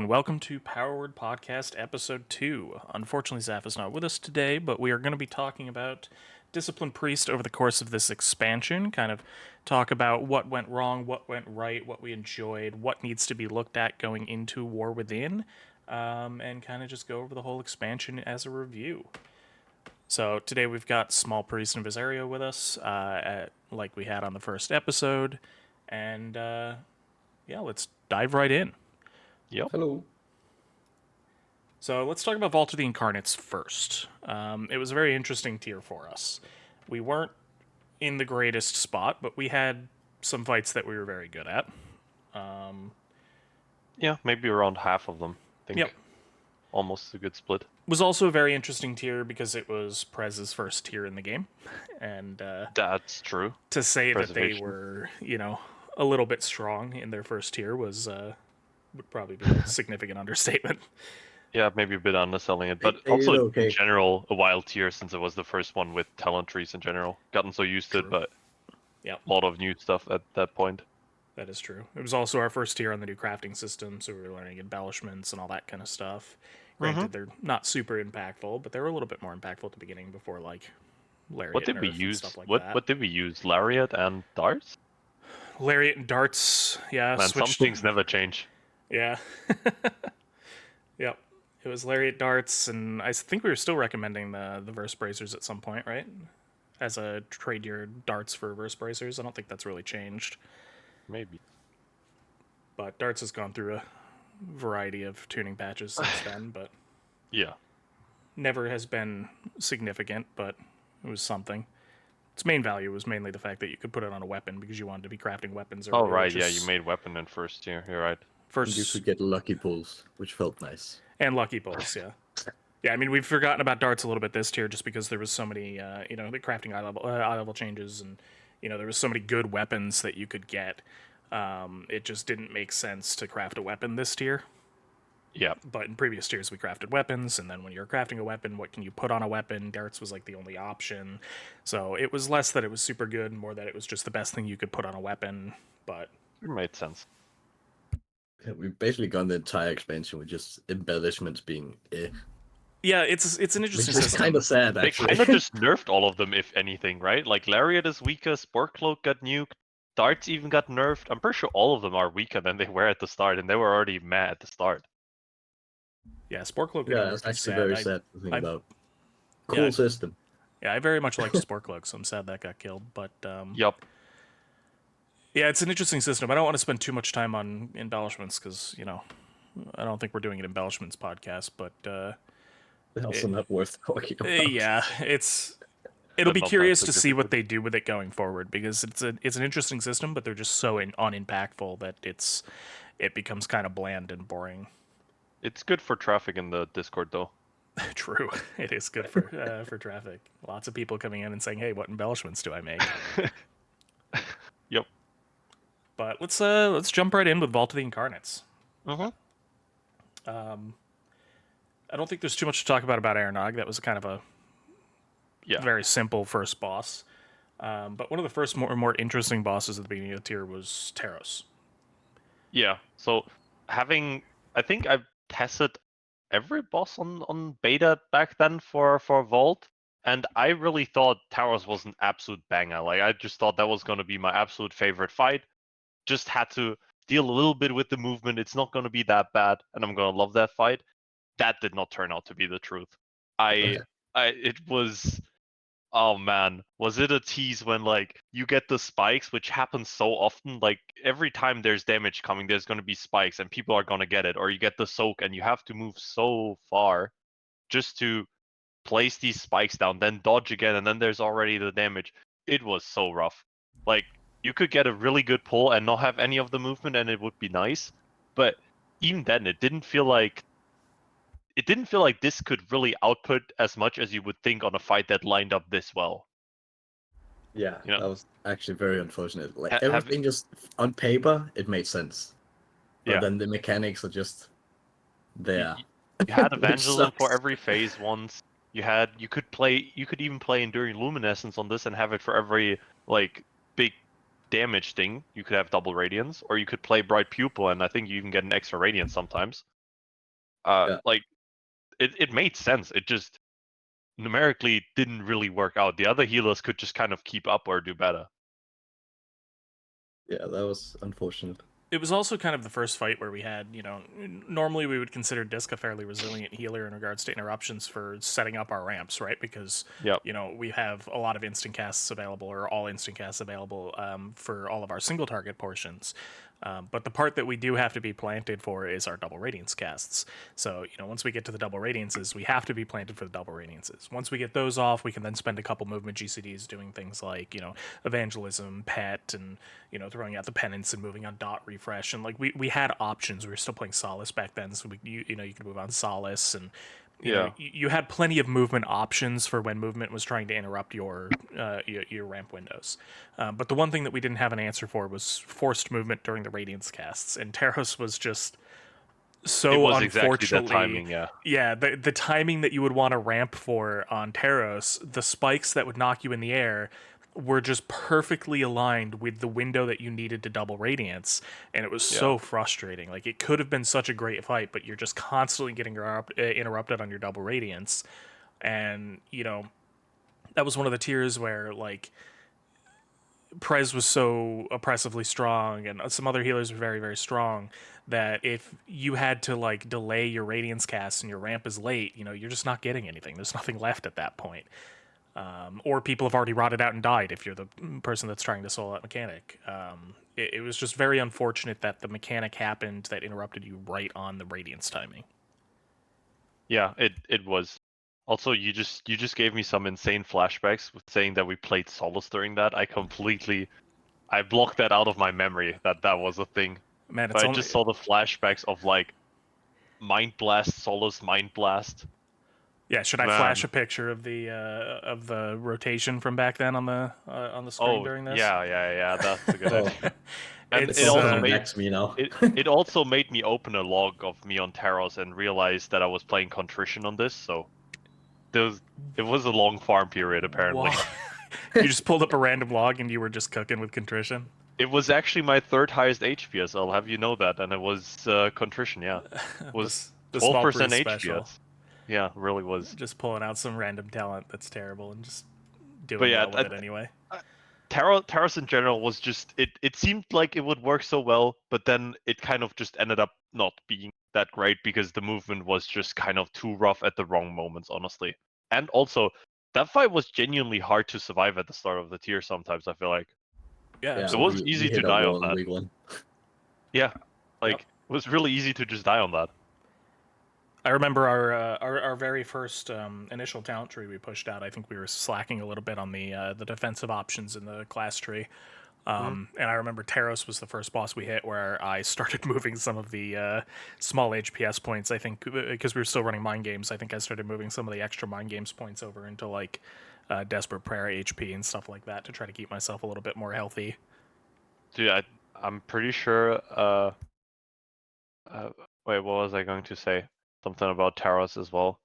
and welcome to Power Word Podcast Episode 2. Unfortunately, Zaf is not with us today, but we are going to be talking about Discipline Priest over the course of this expansion, kind of talk about what went wrong, what went right, what we enjoyed, what needs to be looked at going into War Within, and kind of just go over the whole expansion as a review. So today we've got Smallpriest and Viserio with us, like we had on the first episode, and yeah, let's dive right in. Yep. Hello. So let's talk about Vault of the Incarnates first. It was a very interesting tier for us. We weren't in the greatest spot, but we had some fights that we were very good at. Yeah, maybe around half of them. I think Yep. almost a good split. It was also a very interesting tier because it was Prez's first tier in the game. And That's true. to say that they Preservation. were, a little bit strong in their first tier would probably be a significant understatement. Yeah, maybe a bit underselling it, but They also did okay. in general a wild tier since it was the first one with talent trees in general. Gotten so used to it, True. but Yep. a lot of new stuff at that point. That is true. It was also our first tier on the new crafting system, so we were learning embellishments and all that kind of stuff. Granted, they're not super impactful, but they were a little bit more impactful at the beginning before, like, Lariat What did we nerf and use? stuff like what that. what did we use? Lariat and darts? Lariat and darts, yeah, Man, some switched. things never change. Yeah. Yep. It was Lariat darts, and I think we were still recommending the verse bracers at some point, right? As a trade your darts for verse bracers. I don't think that's really changed. Maybe. But darts has gone through a variety of tuning patches since then, but Yeah. never has been significant, but it was something. Its main value was mainly the fact that you could put it on a weapon because you wanted to be crafting weapons earlier. Oh right, which yeah, is you made weapon in first tier. You're right. And you first could get lucky pulls, which felt nice. and lucky bolts, yeah. Yeah, I mean we've forgotten about darts a little bit this tier just because there was so many, the crafting eye level changes, and there was so many good weapons that you could get. It just didn't make sense to craft a weapon this tier. Yeah. But in previous tiers, we crafted weapons, and then when you're crafting a weapon, what can you put on a weapon? Darts was like the only option. So it was less that it was super good, and more that it was just the best thing you could put on a weapon. But It made sense. Yeah, we've basically gone the entire expansion with just embellishments being yeah, it's an which interesting is system. kind of sad, They actually. kind of just nerfed all of them, if anything, right? Like Lariat is weaker, Spore Cloak got nuked, Darts even got nerfed. I'm pretty sure all of them are weaker than they were at the start, and they were already mad at the start. Yeah, Spore Cloak. Yeah, it's actually very sad to think about. Cool system. Yeah, I very much liked Spore Cloak, so I'm sad that got killed. But Yup. yeah, it's an interesting system. I don't want to spend too much time on embellishments because I don't think we're doing an embellishments podcast. But They're also not worth talking about. yeah, it'll But be not curious that to see what significant. they do with it going forward because it's an interesting system, but they're just so unimpactful that it becomes kind of bland and boring. It's good for traffic in the Discord, though. True, it is good for traffic. Lots of people coming in and saying, "Hey, what embellishments do I make?" Yep. But let's jump right in with Vault of the Incarnates. Mm-hmm. I don't think there's too much to talk about Aeronog. That was kind of a Yeah. very simple first boss. But one of the first more interesting bosses at the beginning of the tier was Terros. Yeah. So I think I've tested every boss on beta back then for Vault, and I really thought Terros was an absolute banger. Like I just thought that was gonna be my absolute favorite fight. Just had to deal a little bit with the movement. It's not gonna be that bad, and I'm gonna love that fight. That did not turn out to be the truth. It was, oh man, was it a tease when like you get the spikes, which happens so often. Like every time there's damage coming, there's gonna be spikes, and people are gonna get it. Or you get the soak, and you have to move so far just to place these spikes down, then dodge again, and then there's already the damage. It was so rough. Like you could get a really good pull and not have any of the movement, and it would be nice. But even then, it didn't feel like this could really output as much as you would think on a fight that lined up this well. Yeah, You know? that was actually very unfortunate. Like Ha- everything just on paper, it made sense. But Yeah. then the mechanics are just there. You had Which Evangelism for sucks. every phase once. You could even play Enduring Luminescence on this and have it for every like big damage thing. You could have double radiance, or you could play Bright Pupil, and I think you even get an extra radiance sometimes. Like it made sense. It just numerically didn't really work out. The other healers could just kind of keep up or do better. Yeah, that was unfortunate. It was also kind of the first fight where we had, normally we would consider Disc a fairly resilient healer in regards to interruptions for setting up our ramps, right? Because, Yep. we have a lot of instant casts available, or all instant casts available for all of our single target portions. But the part that we do have to be planted for is our double radiance casts. So, once we get to the double radiances, we have to be planted for the double radiances. Once we get those off, we can then spend a couple movement GCDs doing things like, evangelism, pet, and, throwing out the penance and moving on dot refresh. And, like, we had options. We were still playing Solace back then, so, you could move on Solace, and you had plenty of movement options for when movement was trying to interrupt your ramp windows. But the one thing that we didn't have an answer for was forced movement during the Radiance casts, and Terros was just so It was unfortunately exactly the timing, yeah. Yeah, the timing that you would want to ramp for on Terros, the spikes that would knock you in the air were just perfectly aligned with the window that you needed to double radiance, and it was so frustrating. Like, it could have been such a great fight, but you're just constantly getting interrupted on your double radiance. And that was one of the tiers where, like, Prez was so oppressively strong, and some other healers were very, very strong, that if you had to, like, delay your radiance cast and your ramp is late, you're just not getting anything. There's nothing left at that point. Or people have already rotted out and died if you're the person that's trying to solo that mechanic. It was just very unfortunate that the mechanic happened that interrupted you right on the radiance timing. Yeah, it was. Also, you just gave me some insane flashbacks with saying that we played Solace during that. I blocked that out of my memory that was a thing. Man, But I just saw the flashbacks of, like, Mind Blast, Solace, Mind Blast. Yeah, should I flash a picture of the rotation from back then on the screen during this? Yeah, that's a good idea. And It also makes me now. it also made me open a log of me on Terros and realize that I was playing Contrition on this, so it was a long farm period apparently. You just pulled up a random log and you were just cooking with Contrition? It was actually my third highest HPS, I'll have you know that, and it was Contrition, yeah. It was the 12% Smallpriest HPS. special. Yeah, really was. Just pulling out some random talent that's terrible and just doing But yeah, well with it anyway. Terros in general was just, it seemed like it would work so well, but then it kind of just ended up not being that great because the movement was just kind of too rough at the wrong moments, honestly. And also, that fight was genuinely hard to survive at the start of the tier sometimes, I feel like. Yeah, it was easy to die on that. Yeah, like, it was really easy to just die on that. I remember our very first initial talent tree we pushed out. I think we were slacking a little bit on the defensive options in the class tree. And I remember Terros was the first boss we hit where I started moving some of the small HPS points. I think because we were still running mind games, I think I started moving some of the extra mind games points over into, like, Desperate Prayer HP and stuff like that to try to keep myself a little bit more healthy. Dude, I'm pretty sure. Wait, what was I going to say? Something about Terros as well.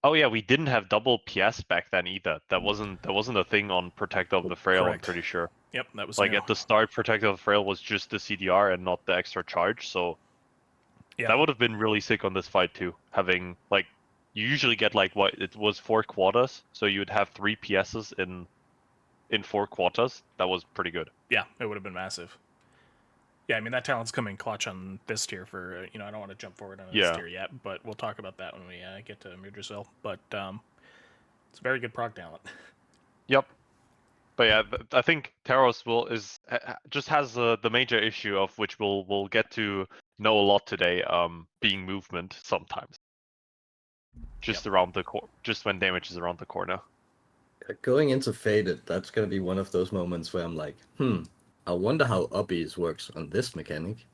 Oh yeah, we didn't have double PS back then either. That wasn't a thing on Protector of the Frail. Correct. I'm pretty sure. Yep, that was like new. At the start, Protector of the Frail was just the CDR and not the extra charge. So that would have been really sick on this fight too. Having, like, you usually get, like, what it was 4 quarters, so you would have 3 PSs in 4 quarters. That was pretty good. Yeah, it would have been massive. Yeah, I mean, that talent's coming clutch on this tier for, I don't want to jump forward on this tier yet, but we'll talk about that when we get to Mudrasil. But it's a very good prog talent. Yep. But yeah, I think Terros just has the major issue of which we'll get to know a lot today, being movement sometimes. Just around the just when damage is around the corner. Going into Faded, that's gonna be one of those moments where I'm like, I wonder how Uppies works on this mechanic.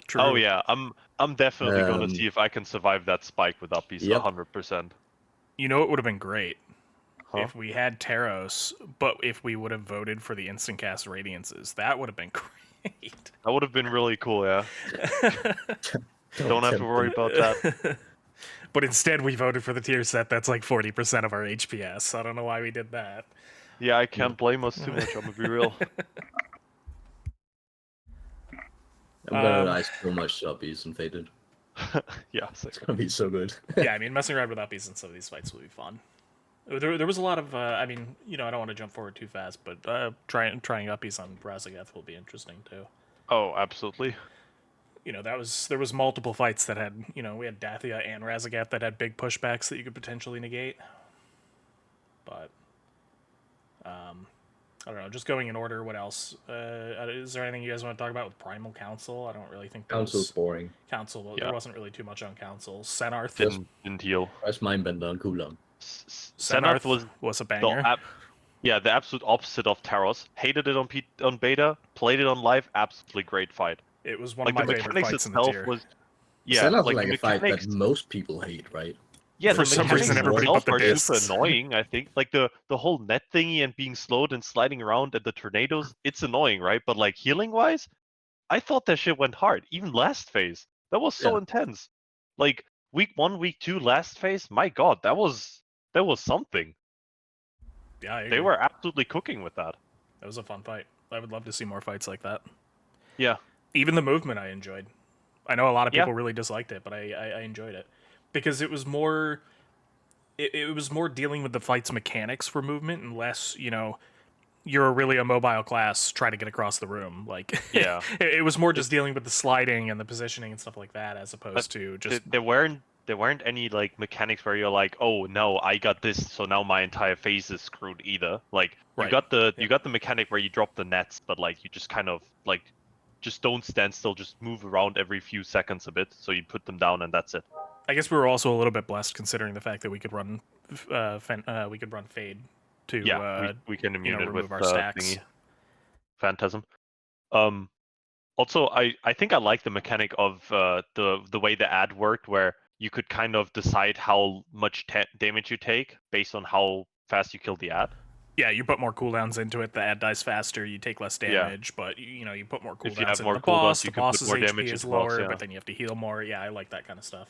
True. Oh yeah, I'm definitely gonna see if I can survive that spike with Uppies 100%. You know, it would have been great if we had Terros, but if we would have voted for the instant cast Radiances. That would have been great. That would have been really cool, yeah. Don't have to worry about that. But instead, we voted for the tier set that's like 40% of our HPS. I don't know why we did that. Yeah, I can't blame us too much, I'm gonna be real. I'm gonna lie so much to Uppies and Faded. Yeah, It's gonna be so good. Yeah, I mean, messing around with uppies in some of these fights will be fun. There was a lot of, I mean, I don't want to jump forward too fast, but trying uppies on Razzageth will be interesting too. Oh, absolutely. There was multiple fights that had, we had Dathea and Razzageth that had big pushbacks that you could potentially negate. But, I don't know, just going in order, what else? Is there anything you guys want to talk about with Primal Council? I don't really think there Council's was... boring. Council, well, Yeah. there wasn't really too much on Council. Sennarth. Didn't heal. Where's Mindbender on cooldown? Sennarth was a the banger. the absolute opposite of Terros. Hated it on beta, played it on live. Absolutely great fight. It was one Like of the my favorite mechanics fights in the itself tier. was, Sennarth's like like the a fight mechanics. that most people hate, right? Yeah, For the some mechanics reason, everybody itself but are the super discs. annoying. I think like the whole net thingy and being slowed and sliding around and the tornadoes. It's annoying, right? But like healing wise, I thought that shit went hard. Even last phase, that was so Yeah. intense. Like week 1, week 2, last phase. My God, that was something. Yeah, I agree. They were absolutely cooking with that. That was a fun fight. I would love to see more fights like that. Yeah. Even the movement I enjoyed. I know a lot of Yeah. people really disliked it, but I enjoyed it. Because it was more... It was more dealing with the fight's mechanics for movement and less, you're really a mobile class, try to get across the room. Like, Yeah. it was more just dealing with the sliding and the positioning and stuff like that, as opposed to just... There weren't any like mechanics where you're like, oh no, I got this, so now my entire phase is screwed either. Like Right. you got the mechanic where you drop the nets, but like you just kind of like just don't stand still, just move around every few seconds a bit, so you put them down and that's it. I guess we were also a little bit blessed considering the fact that we could run fade to we can immune it remove with our stacks. thingy. Phantasm. Also, I think I like the mechanic of the way the ad worked, where you could kind of decide how much damage you take based on how fast you kill the ad. Yeah, you put more cooldowns into it, the ad dies faster, you take less damage, but you put more If you cooldowns have into more the boss, cooldowns, the you can put boss's more HP damage is into boss, lower, yeah. but then you have to heal more. Yeah, I like that kind of stuff.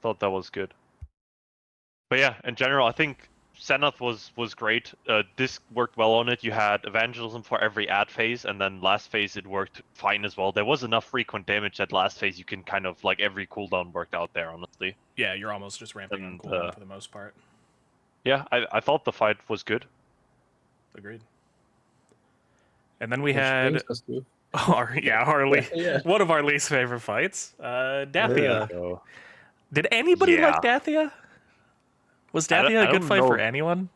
Thought that was good. But yeah, in general, I think Sennarth was great. This worked well on it. You had Evangelism for every ad phase, and then last phase it worked fine as well. There was enough frequent damage that last phase you can kind of like every cooldown worked out there, honestly. Yeah, you're almost just ramping on cooldown for the most part. Yeah, I thought the fight was good. Agreed. And then we had one of our least favorite fights, Dathea. Yeah. Did anybody Yeah. like Dathea? Was Dathea a good fight for anyone?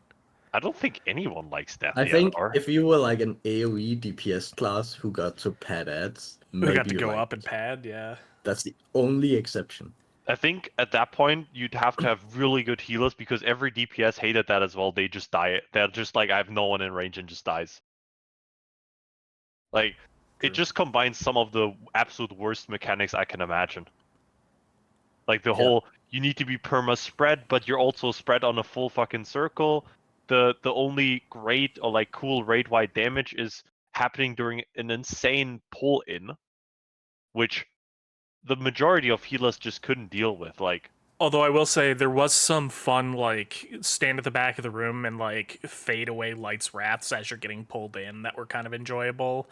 I don't think anyone likes Dathea. I think if you were like an AoE DPS class who got to pad ads, Who got to go like up and pad, yeah. That's the only exception. I think at that point you'd have to have really good healers because every DPS hated that as well. They just die. They're just like, I have no one in range and just dies. Like, True. It just combines some of the absolute worst mechanics I can imagine. Like the whole, you need to be perma spread, but you're also spread on a full fucking circle. The only great or like cool raid-wide damage is happening during an insane pull-in, which the majority of healers just couldn't deal with. Like, although I will say there was some fun, like, stand at the back of the room and, like, fade away lights wraths as you're getting pulled in that were kind of enjoyable.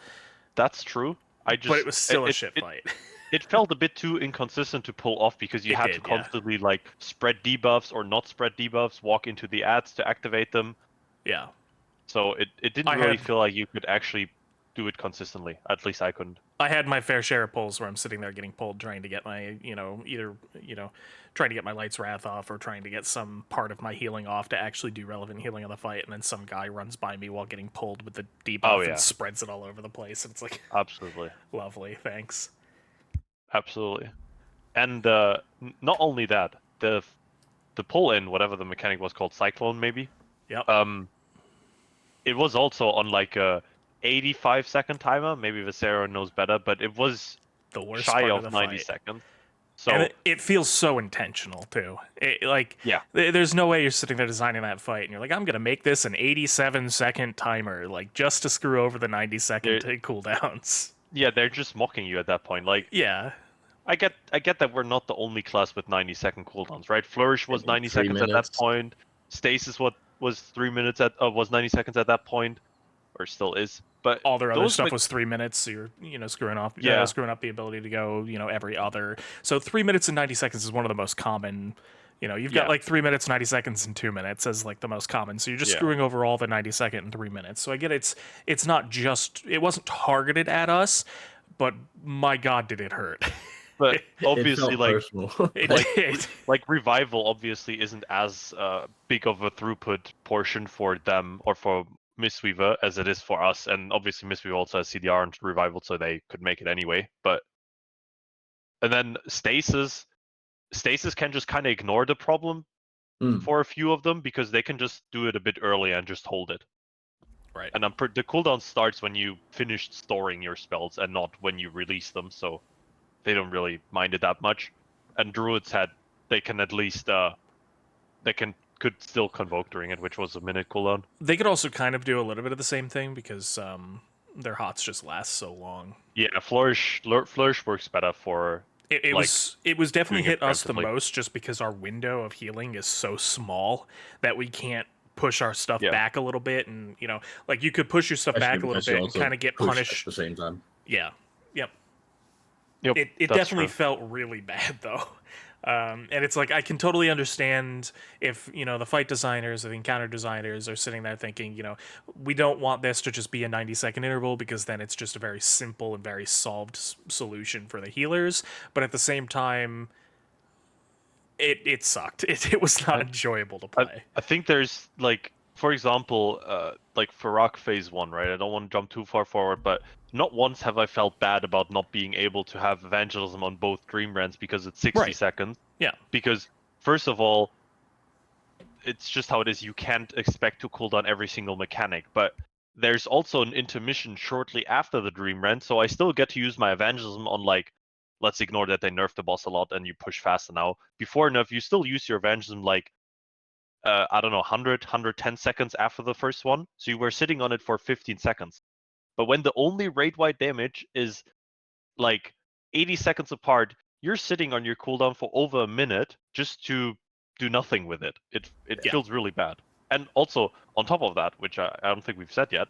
That's true. But it was still a shit fight. It felt a bit too inconsistent to pull off because you had to constantly like spread debuffs or not spread debuffs, walk into the ads to activate them. Yeah. So it didn't really feel like you could actually do it consistently. At least I couldn't. I had my fair share of pulls where I'm sitting there getting pulled, trying to get my, trying to get my Light's Wrath off or trying to get some part of my healing off to actually do relevant healing of the fight, and then some guy runs by me while getting pulled with the debuff and spreads it all over the place, and it's like... Absolutely. Lovely, thanks. Absolutely. And not only that, the pull-in, whatever the mechanic was called, Cyclone maybe? Yep. It was also on like a 85-second timer. Maybe Viserio knows better, but it was the worst shy part of the 90 fight. Seconds. So and it feels so intentional too. There's no way you're sitting there designing that fight and you're like, I'm gonna make this an 87-second timer, like just to screw over the 90-second cooldowns. Yeah, they're just mocking you at that point. Like, yeah, I get that we're not the only class with 90-second cooldowns, right? Flourish was 90 seconds at that point. Stasis was 3 minutes was 90 seconds at that point, or still is. But all their other those stuff was 3 minutes, so you're screwing up the ability to go every other. So 3 minutes and 90 seconds is one of the most common. You've got like 3 minutes, 90 seconds, and 2 minutes as like the most common. So you're just screwing over all the 90-second and 3 minutes. So I get it's not just, it wasn't targeted at us, but my God, did it hurt. But obviously, like Revival obviously isn't as big of a throughput portion for them or for Mistweaver as it is for us, and obviously Mistweaver also has CDR and Revival, so they could make it anyway. And then Stasis can just kind of ignore the problem for a few of them because they can just do it a bit early and just hold it. Right. And the cooldown starts when you finish storing your spells and not when you release them, so they don't really mind it that much. And Druids they can at least could still convoke during it, which was a minute cooldown. They could also kind of do a little bit of the same thing because their hots just last so long. Yeah, Flourish works better for. It was definitely hit us the most just because our window of healing is so small that we can't push our stuff back a little bit, and like you could push your stuff back a little bit and kind of get punished at the same time. Yeah. Yep, it definitely felt really bad though. And it's like I can totally understand if the fight designers or the encounter designers are sitting there thinking we don't want this to just be a 90-second interval because then it's just a very simple and very solved solution for the healers, but at the same time it sucked. It was not enjoyable to play. I think there's like, for example, like Fyrakk phase 1, right? I don't want to jump too far forward, but not once have I felt bad about not being able to have Evangelism on both Dream Brands because it's 60 seconds. Yeah. Because, first of all, it's just how it is. You can't expect to cool down every single mechanic, but there's also an intermission shortly after the Dream Brand, so I still get to use my Evangelism on, like, let's ignore that they nerfed the boss a lot and you push faster now. Before nerf, you still use your Evangelism, like, I don't know, 110 seconds after the first one, so you were sitting on it for 15 seconds. But when the only raid-wide damage is like 80 seconds apart, you're sitting on your cooldown for over a minute just to do nothing with it. It feels really bad. And also, on top of that, which I don't think we've said yet,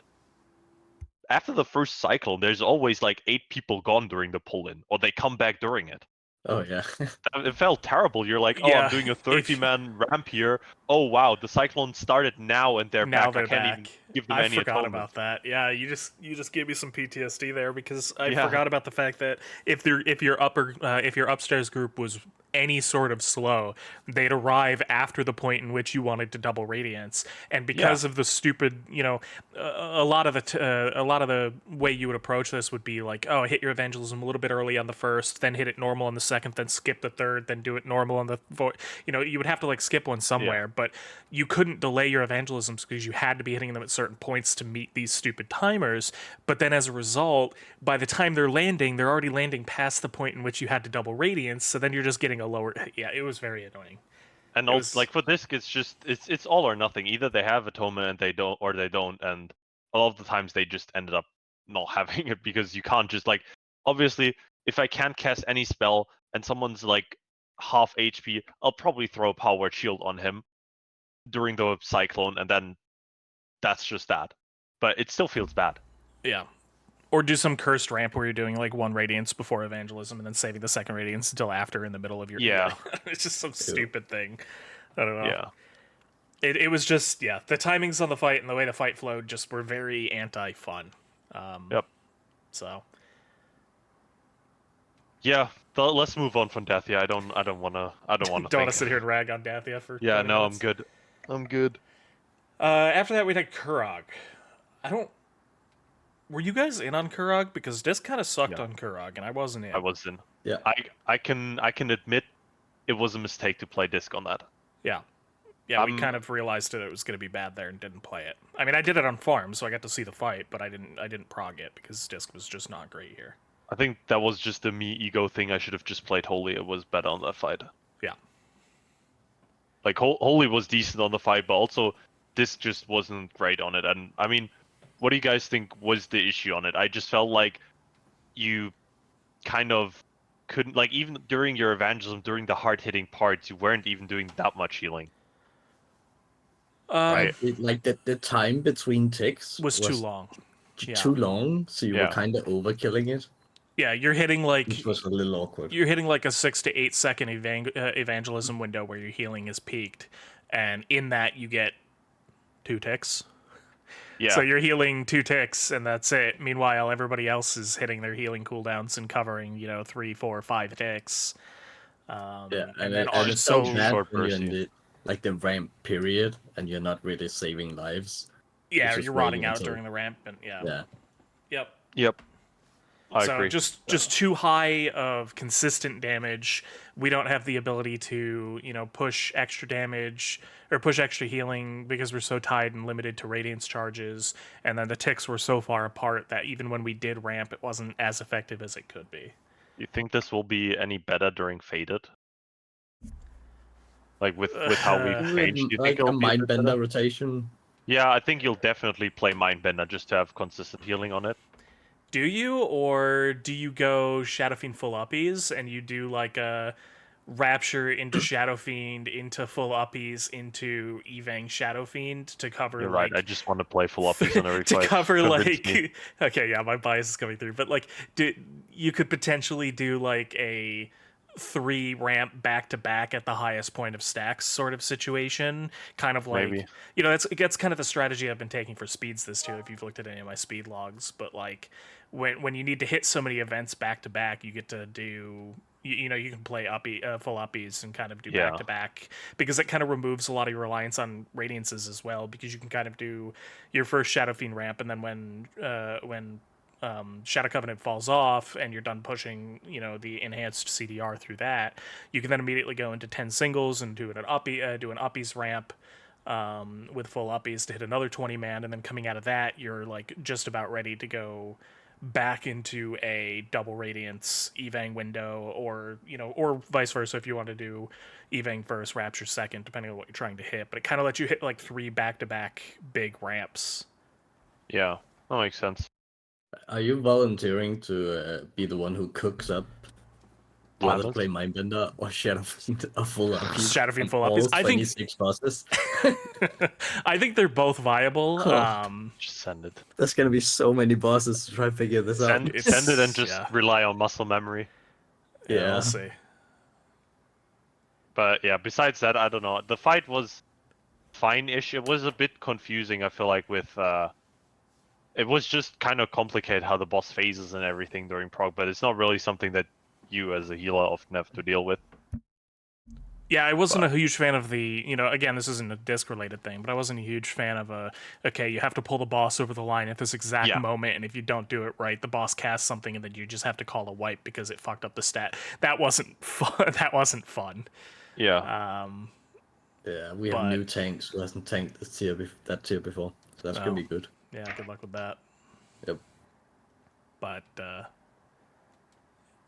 after the first cycle, there's always like 8 people gone during the pull-in, or they come back during it. Oh, yeah. It felt terrible. You're like, I'm doing a 30-man ramp here. Oh, wow, the Cyclone started now and they're back. I can't even give them any forgot atonement. about that. Yeah, you just gave me some PTSD there because I forgot about the fact that if your upstairs group was any sort of slow, they'd arrive after the point in which you wanted to double radiance, and because of the stupid, a lot of the way you would approach this would be like, hit your evangelism a little bit early on the first, then hit it normal on the second, then skip the third, then do it normal on the fourth. You would have to like skip one somewhere, but you couldn't delay your evangelisms because you had to be hitting them at certain points to meet these stupid timers. But then as a result, by the time they're landing, they're already landing past the point in which you had to double radiance, so then you're just getting a lower. Yeah, it was very annoying. And also, like for this, it's all or nothing. Either they have atonement and they don't, or they don't. And a lot of the times they just ended up not having it because you can't just like. Obviously, if I can't cast any spell and someone's like half HP, I'll probably throw a Power Word Shield on him during the cyclone, and then that's just that. But it still feels bad. Yeah. Or do some cursed ramp where you're doing like one radiance before evangelism and then saving the second radiance until after in the middle of your it's just some stupid thing. I don't know. Yeah. It was just the timings on the fight and the way the fight flowed just were very anti-fun. Yep. So. Yeah, let's move on from Dathea. I don't want to. Don't want to sit here and rag on Dathea for. Yeah, no, minutes. I'm good. After that, we had Kurog. Were you guys in on Kurog? Because this kind of sucked on Kurog, and I wasn't in. I was in. Yeah. I can admit it was a mistake to play Disc on that. Yeah. Yeah, we kind of realized that it was going to be bad there and didn't play it. I mean, I did it on farm, so I got to see the fight, but I didn't prog it because Disc was just not great here. I think that was just a me ego thing. I should have just played Holy. It was better on that fight. Yeah. Like Holy was decent on the fight, but also Disc just wasn't great on it. And I mean, what do you guys think was the issue on it? I just felt like you kind of couldn't, like, even during your evangelism, during the hard-hitting parts, you weren't even doing that much healing. Right. The time between ticks was too long. Yeah. too long, so you were Yeah. kind of overkilling it, Yeah, you're hitting like which was a little awkward. you're hitting like a 6 to 8 second evangelism window where your healing is peaked, and in that you get 2 ticks. Yeah. So you're healing 2 ticks, and that's it. Meanwhile, everybody else is hitting their healing cooldowns and covering, 3, 4, 5 ticks. Yeah, and then and it's so so bad short when you're in burst, the ramp period and you're not really saving lives. yeah, It's just you're rotting waiting out until- during the ramp, and Yeah. Yep. Yep. I So agree. just too high of consistent damage. We don't have the ability to, push extra damage or push extra healing because we're so tied and limited to radiance charges. And then the ticks were so far apart that even when we did ramp, it wasn't as effective as it could be. You think this will be any better during Faded? Like with how we've changed, do you think Like a it'll be bit better? Mindbender rotation. Yeah, I think you'll definitely play Mindbender just to have consistent healing on it. Do you, or do you go Shadow Fiend full uppies and you do like a Rapture into Shadow Fiend into full uppies into Evang Shadow Fiend to cover You're like right. I just want to play full uppies on every to fight. cover Convince me. like okay, yeah, my bias is coming through, but like you could potentially do like a 3 ramp back to back at the highest point of stacks sort of situation, kind of like Maybe. that's kind of the strategy I've been taking for speeds this too, if you've looked at any of my speed logs. But like when you need to hit so many events back to back, you get to do you can play full uppies and kind of do Yeah. back to back, because it kind of removes a lot of your reliance on radiances as well, because you can kind of do your first Shadow Fiend ramp, and then when Shadow Covenant falls off and you're done pushing, the enhanced CDR through that, you can then immediately go into 10 singles and do an uppies ramp with full uppies to hit another 20 man, and then coming out of that, you're like just about ready to go back into a double radiance Evang window, or or vice versa if you want to do Evang first, Rapture second, depending on what you're trying to hit. But it kind of lets you hit like 3 back-to-back big ramps. Yeah, that makes sense. Are you volunteering to be the one who cooks up whether to Llamas? play Mindbender or Shadow Fiend a full uppies? Shadow Fiend on full all uppies. I think 26 bosses? I think they're both viable. Just send it. There's gonna be so many bosses to try to figure this out. Send it and just yeah. rely on muscle memory. Yeah, we'll see. But yeah, besides that, I don't know. The fight was fine-ish. It was a bit confusing, I feel like, with it was just kind of complicated how the boss phases and everything during prog, but it's not really something that you as a healer often have to deal with. Yeah, I wasn't a huge fan of the, again, this isn't a disc-related thing, but I wasn't a huge fan of okay, you have to pull the boss over the line at this exact moment, and if you don't do it right, the boss casts something, and then you just have to call a wipe because it fucked up the stat. That wasn't fun. That wasn't fun. Yeah. Yeah, we have new tanks who hasn't tanked that tier before, so that's gonna be good. Yeah, good luck with that. Yep. But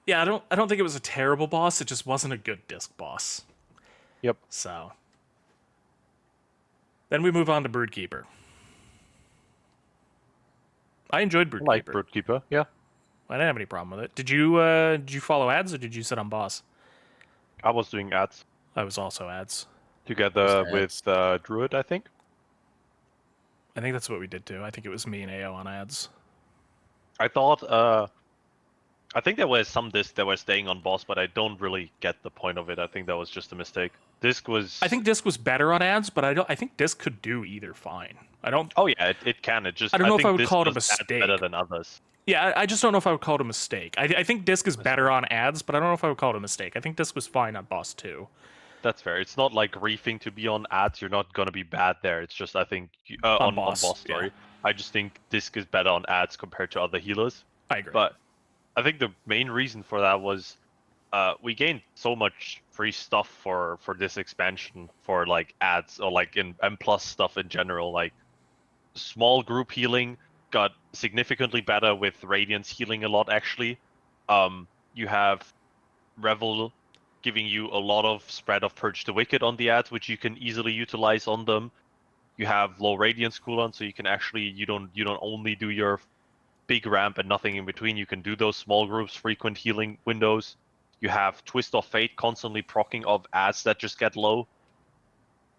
yeah, I don't think it was a terrible boss. It just wasn't a good disc boss. Yep. So then we move on to Broodkeeper. I enjoyed Broodkeeper. Like Broodkeeper, yeah. I didn't have any problem with it. Did you follow ads, or did you sit on boss? I was doing ads I was also ads. together Just with Druid, I think. I think that's what we did too. I think it was me and AO on ads. I thought I think there were some discs that were staying on boss, but I don't really get the point of it. I think that was just a mistake. Disc was. I think disc was better on ads, but I think disc could do either fine. I don't. Oh yeah, it can. It just. I don't know if think I would disc call it a does ads mistake. better than others. Yeah, I just don't know if I would call it a mistake. I think disc is better on ads, but I don't know if I would call it a mistake. I think disc was fine on boss too. That's fair. It's not like reefing to be on ads. You're not gonna be bad there. It's just I think on boss. Sorry, yeah. I just think disc is better on ads compared to other healers. I agree. But I think the main reason for that was we gained so much free stuff for this expansion for like ads or like in M+ stuff in general. Like small group healing got significantly better with Radiance healing a lot actually. You have Revel giving you a lot of spread of Purge the Wicked on the ads, which you can easily utilize on them. You have low Radiance cooldown, so you can actually you don't only do your big ramp and nothing in between. You can do those small groups, frequent healing windows. You have Twist of Fate constantly proccing of ads that just get low.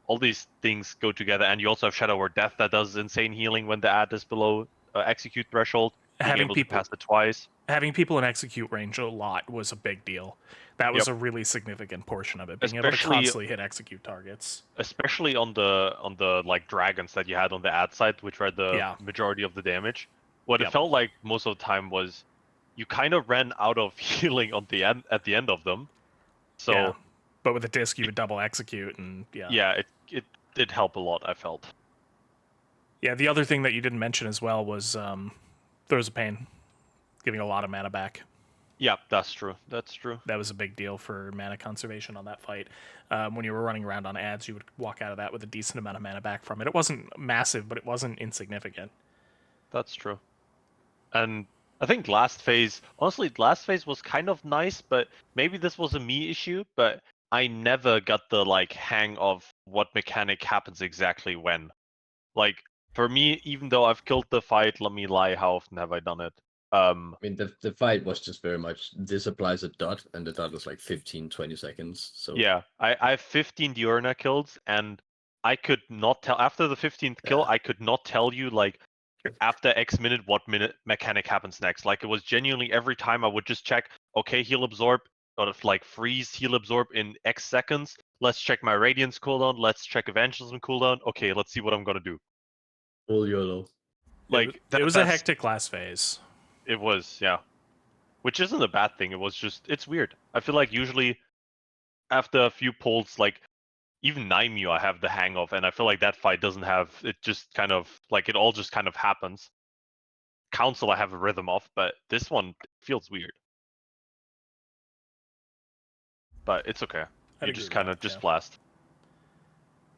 All these things go together, and you also have Shadow or Death that does insane healing when the ad is below execute threshold, being Having able people to pass it twice. having people in execute range a lot was a big deal. That was Yep. a really significant portion of it, being able to Especially- constantly hit execute targets. Especially on the like dragons that you had on the ad side, which were the Yeah. majority of the damage. What Yep. it felt like most of the time was you kind of ran out of healing on the end at the end of them. So Yeah. But with a disc, you would double execute, and yeah, it did help a lot, I felt. Yeah, the other thing that you didn't mention as well was Throws of Pain, giving a lot of mana back. Yeah, that's true. That's true. That was a big deal for mana conservation on that fight. When you were running around on ads, you would walk out of that with a decent amount of mana back from it. It wasn't massive, but it wasn't insignificant. That's true. And I think last phase was kind of nice, but maybe this was a me issue, but I never got the like hang of what mechanic happens exactly when. Like for me, even though I've killed the fight, let me lie, how often have I done it? I mean, the fight was just very much, this applies a dot, and the dot was like 15-20 seconds. So Yeah, I have 15 Diurna kills, and I could not tell after the 15th kill, Yeah. I could not tell you like after X minute what minute mechanic happens next. Like it was genuinely every time I would just check, okay, heal absorb, sort of like freeze, heal absorb in X seconds. Let's check my Radiance cooldown. Let's check Evangelism cooldown. Okay, let's see what I'm gonna do. full YOLO. Like it was a that's- hectic last phase. It was, yeah. Which isn't a bad thing. It was just, it's weird. I feel like usually after a few pulls, like even Nymue I have the hang of, and I feel like that fight doesn't have, it just kind of, like it all just kind of happens. Council I have a rhythm of, but this one feels weird. But it's okay. I'd You agree just with kind of that, just yeah. blast.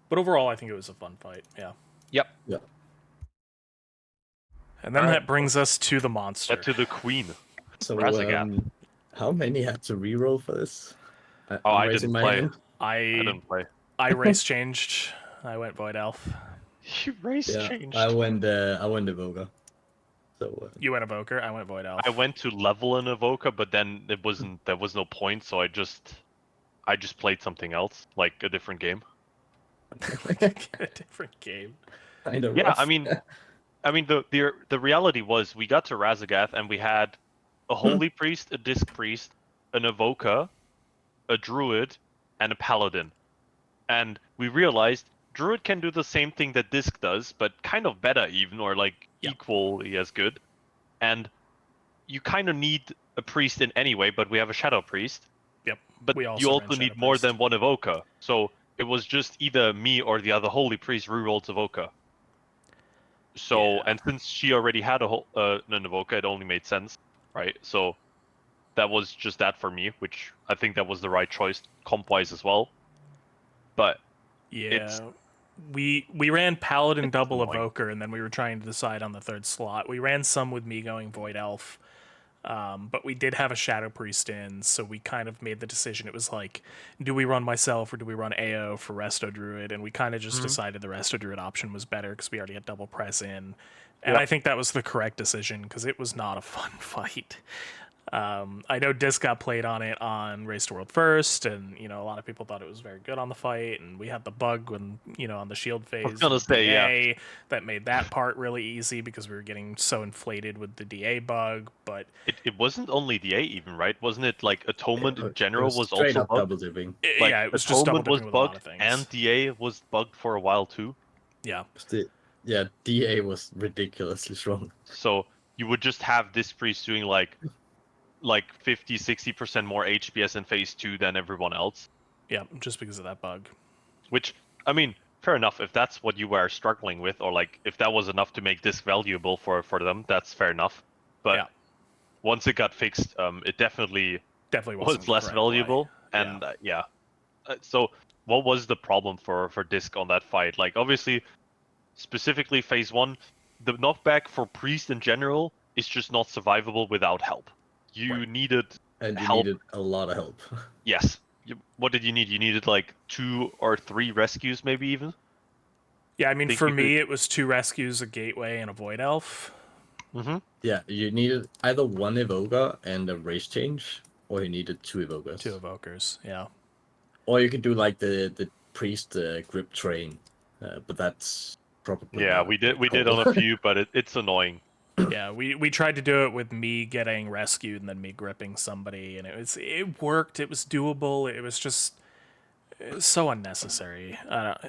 But overall, I think it was a fun fight. Yeah. Yep. Yeah. And then Alright. that brings us to the monster. Get to the queen. So, Razzageth. how many had to reroll for this? Oh, I'm I raising didn't my play. hand. I I didn't play. race changed. I went Void Elf. You race Yeah, changed. I went Evoker. So You went Evoker. I went Void Elf. I went to level an Evoker, but then there was no point, so I just played something else, like a different game. a different game. kind of Yeah, rough. I mean the reality was we got to Razzageth and we had a Holy Priest, a Disc Priest, an Evoker, a Druid, and a Paladin. And we realized Druid can do the same thing that Disc does, but kind of better even, or like equally as good. And you kind of need a priest in any way, but we have a Shadow Priest. Yep. But We you also also ran need Shadow more Priest. than one Evoker. So it was just either me or the other Holy Priest rerolls Evoker. So, Yeah. and since she already had an Evoker, it only made sense, right? So that was just that for me, which I think that was the right choice comp-wise as well. But Yeah. We ran Paladin double annoying. Evoker, and then we were trying to decide on the third slot. We ran some with me going Void Elf, but we did have a Shadow Priest in, so we kind of made the decision. It was like, do we run myself or do we run AO for Resto Druid? And we kind of just decided the Resto Druid option was better because we already had double press in. And I think that was the correct decision because it was not a fun fight. I know Disc got played on it on Race to World First, and a lot of people thought it was very good on the fight. And we had the bug when on the shield phase. I was gonna with say, DA, that made that part really easy because we were getting so inflated with the DA bug. But it wasn't only DA even, right? Wasn't it like Atonement in It general was straight also up bugged? double dipping. Like, yeah, it was just double Atonement was dipping with a lot bugged of things. and DA was bugged for a while too. Yeah, Yeah, DA was ridiculously strong. So you would just have this priest doing like 50-60% more HPS in phase 2 than everyone else. yeah, just because of that bug. Which, I mean, fair enough. If that's what you were struggling with, or like if that was enough to make this valuable for them, that's fair enough. But Yeah. once it got fixed, it definitely Definitely was wasn't less the correct valuable. play. And so what was the problem for Disc on that fight? Like obviously, specifically phase 1, the knockback for Priest in general is just not survivable without help. You needed And you help. needed a lot of help. Yes. What did you need? You needed like 2 or 3 rescues, maybe even. Yeah, I mean, Think for you me, it was 2 rescues, a gateway, and a Void Elf. Mm-hmm. Yeah, you needed either one Evoker and a race change, or you needed 2 Evokers. 2 Evokers, yeah. Or you could do like the priest grip train, but that's probably Yeah, not we did a on a few, but it's annoying. Yeah, we tried to do it with me getting rescued and then me gripping somebody, and it worked. It was doable. It was just so unnecessary.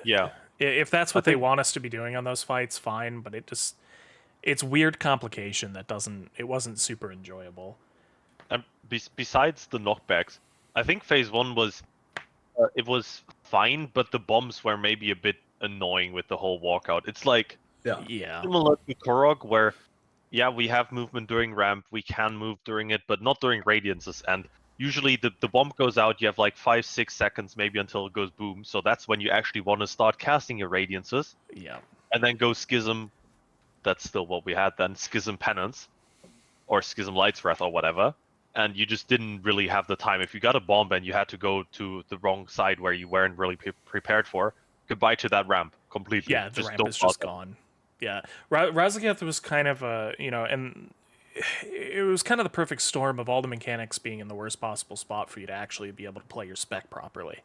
Yeah, If that's I what they think, want us to be doing on those fights, fine. But it's weird complication that doesn't. It wasn't super enjoyable. and besides the knockbacks, I think phase one was it was fine, but the bombs were maybe a bit annoying with the whole walkout. It's like Yeah. Yeah, similar to Kurog, where yeah, we have movement during ramp, we can move during it, but not during radiances. And usually the bomb goes out, you have like 5-6 seconds maybe until it goes boom. So that's when you actually want to start casting your radiances, yeah, and then go schism. That's still what we had then, schism penance or schism light's wrath or whatever. And you just didn't really have the time. If you got a bomb and you had to go to the wrong side where you weren't really prepared for, goodbye to that ramp completely. yeah. The Just ramp don't is just bother. gone. Yeah, Razzageth was kind of a and it was kind of the perfect storm of all the mechanics being in the worst possible spot for you to actually be able to play your spec properly.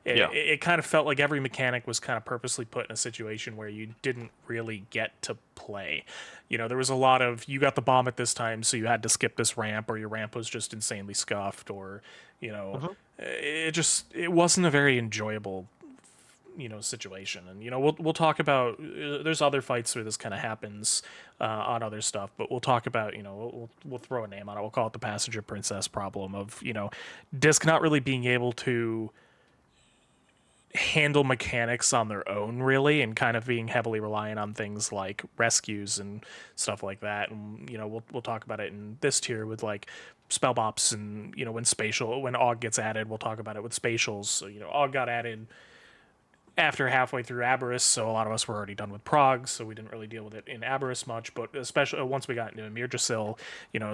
Yeah. It kind of felt like every mechanic was kind of purposely put in a situation where you didn't really get to play. There was a lot of you got the bomb at this time, so you had to skip this ramp, or your ramp was just insanely scuffed, or Mhm. it wasn't a very enjoyable situation. And we'll talk about there's other fights where this kind of happens on other stuff, but we'll talk about we'll throw a name on it. We'll call it the passenger princess problem of disc not really being able to handle mechanics on their own really, and kind of being heavily reliant on things like rescues and stuff like that. And we'll talk about it in this tier with like spell bops, and when Og gets added, we'll talk about it with spatials. So Og got added after halfway through Aberrus, so a lot of us were already done with Prague, so we didn't really deal with it in Aberrus much. But especially once we got into Amirdrasil,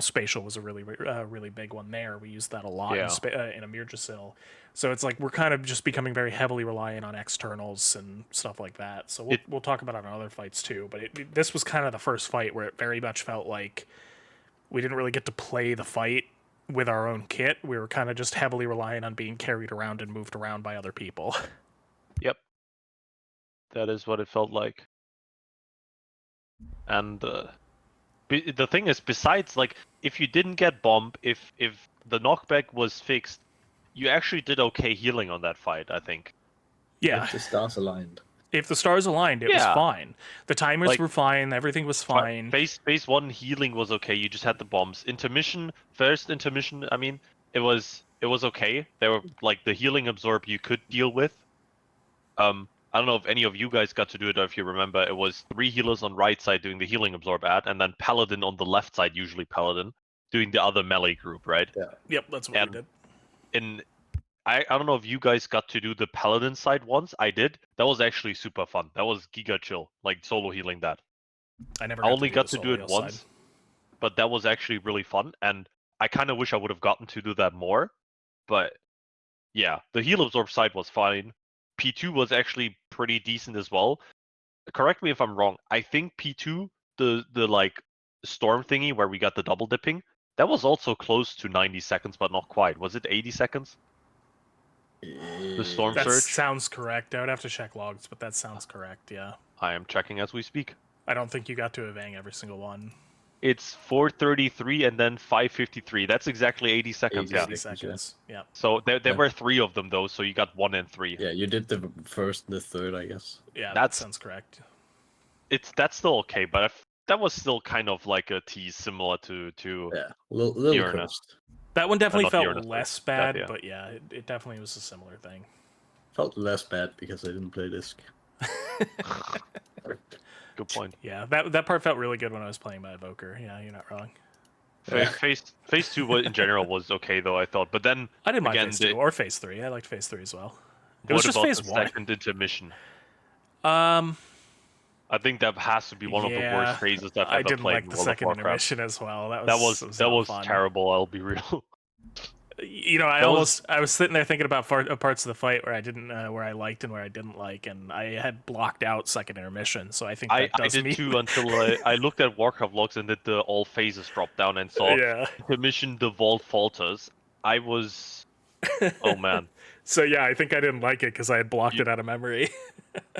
Spatial was a really big one there. We used that a lot Yeah. in Amirdrasil. So it's like we're kind of just becoming very heavily reliant on externals and stuff like that. So we'll talk about it on other fights too. But this was kind of the first fight where it very much felt like we didn't really get to play the fight with our own kit. We were kind of just heavily reliant on being carried around and moved around by other people. Yep. That is what it felt like. And the thing is, besides, like, if you didn't get bomb, if the knockback was fixed, you actually did okay healing on that fight, I think. Yeah. If the stars aligned. If the stars aligned, it was Yeah. fine. The timers Like, were fine. Everything was fine. Phase one healing was okay. You just had the bombs. First intermission. I mean, it was okay. There were like the healing absorb you could deal with. I don't know if any of you guys got to do it or if you remember. It was 3 healers on right side doing the healing absorb ad, and then Paladin on the left side, usually Paladin, doing the other melee group, right? Yeah. Yep, that's what we did. I don't know if you guys got to do the Paladin side once. I did. That was actually super fun. That was giga chill, like solo healing that. I never I got only to got to do the it solo once, side. but that was actually really fun, and I kind of wish I would have gotten to do that more. But yeah, the heal absorb side was fine. P2 was actually pretty decent as well. Correct me if I'm wrong. I think P2, the like storm thingy where we got the double dipping, that was also close to 90 seconds, but not quite. Was it 80 seconds? The storm That surge? sounds correct. I would have to check logs, but that sounds correct, yeah. I am checking as we speak. I don't think you got to Evang every single one. It's 433 and then 553. That's exactly 80 seconds, 80 yeah. 80 seconds, yeah. So there Yeah. were 3 of them though, so you got 1 and 3. Yeah, you did the first and the third, I guess. Yeah, that That's- sounds correct. That's still okay, but that was still kind of like a tease similar to Yeah, little Uranus. cursed. That one definitely not felt Uranus, less but bad, Dathea. but yeah, it definitely was a similar thing. Felt less bad because I didn't play Disc. Good point. Yeah, that part felt really good when I was playing my Evoker. Yeah, you're not wrong. Phase 2 in general was okay though, I thought, but then I didn't mind again, phase 2 or phase 3. I liked phase 3 as well. It what was just about phase the 1. second intermission? I I think that has to be one of the worst phases I've ever didn't played like in the World of second Warcraft. intermission as well. That That was fun. terrible. I'll be real. I was sitting there thinking about parts of the fight where I didn't, where I liked and where I didn't like, and I had blocked out second intermission. So I think that I does did me. too until I looked at Warcraft logs and did the all phases drop down and saw Yeah. intermission the vault falters. I was, oh man, So yeah, I think I didn't like it because I had blocked it out of memory.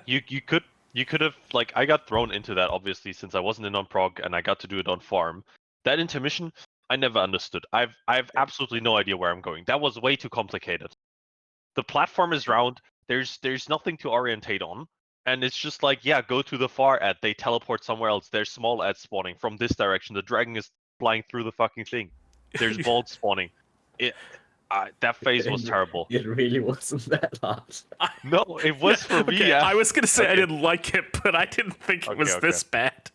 you could You could have, like, I got thrown into that, obviously, since I wasn't in on prog, and I got to do it on farm. That intermission, I never understood. I've absolutely no idea where I'm going. That was way too complicated. The platform is round, there's nothing to orientate on, and it's just like, yeah, go to the far edge, they teleport somewhere else, there's small ads spawning from this direction, the dragon is flying through the fucking thing. There's vault spawning. That phase was terrible. It really wasn't that hard. No, it was for me. Okay, Yeah. I was gonna say I Okay. didn't like it, but I didn't think it was this bad.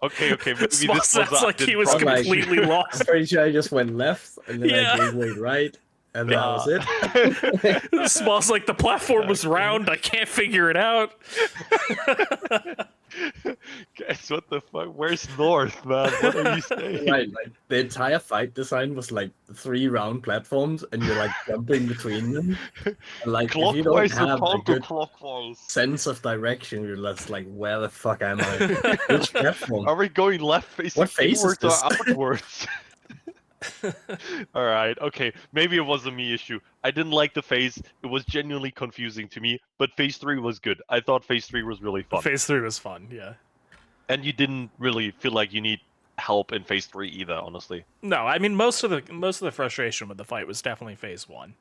Okay, maybe Small this sounds was like he was Like- completely I'm lost. pretty sure I just went left, and then Yeah. I gave way right, and that was it. Small's like the platform was round. I can't figure it out. Guys, what the fuck? Where's north, man? What are you saying? Right, like the entire fight design was like 3 round platforms, and you're like jumping between them. And, like if you don't Clockwise or have a good counterclockwise? sense of direction, you're just like, where the fuck am I? Which platform? Are we going left facing What phase is inwards or this? outwards? Alright, okay. Maybe it was a me issue. I didn't like the phase. It was genuinely confusing to me, but phase 3 was good. I thought phase 3 was really fun. Phase 3 was fun, yeah. And you didn't really feel like you need help in phase 3 either, honestly. No, I mean most of the frustration with the fight was definitely phase 1.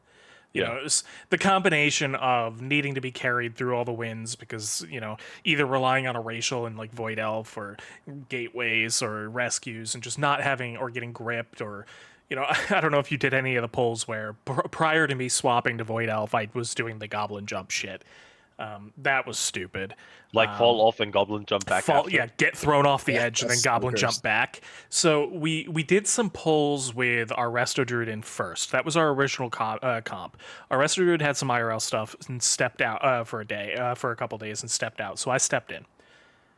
You know, it was the combination of needing to be carried through all the winds because, you know, either relying on a racial and like Void Elf or gateways or rescues and just not having or getting gripped or, you know, I don't know if you did any of the polls where prior to me swapping to Void Elf, I was doing the goblin jump shit. That was stupid. Like fall off and goblin jump back after. Yeah, get thrown off the edge and then that's goblin the jump worst. back. So we did some polls with our Resto Druid in first. That was our original comp. Our Resto Druid had some IRL stuff and stepped out for a day, for a couple days and stepped out. So I stepped in.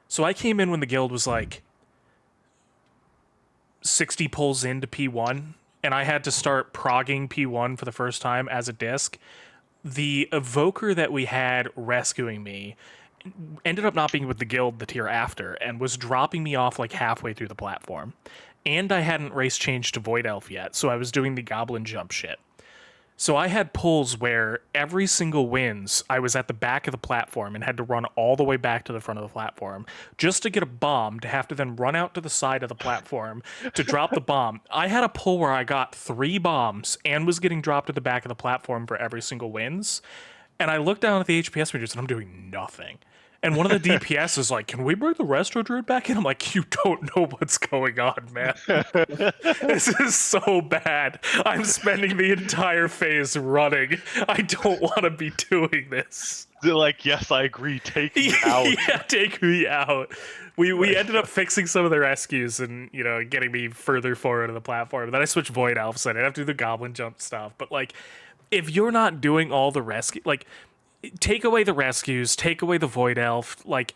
So I came in when the guild was like 60 pulls into P1, and I had to start progging P1 for the first time as a disc. The evoker that we had rescuing me ended up not being with the guild the tier after and was dropping me off like halfway through the platform. And I hadn't race changed to Void Elf yet, so I was doing the goblin jump shit. So I had pulls where every single wins, I was at the back of the platform and had to run all the way back to the front of the platform just to get a bomb to have to then run out to the side of the platform to drop the bomb. I had a pull where I got 3 bombs and was getting dropped to the back of the platform for every single wins. And I looked down at the HPS meters and I'm doing nothing. And one of the DPS is like, can we bring the Resto Druid back in? I'm like, you don't know what's going on, man. This is so bad. I'm spending the entire phase running. I don't want to be doing this. They're like, yes, I agree. Take me out. Yeah, take me out. We ended up fixing some of the rescues and, you know, getting me further forward on the platform. Then I switched Void Elves. I didn't have to do the Goblin Jump stuff. But, like, if you're not doing all the rescue, like, take away the rescues, take away the Void Elf, like,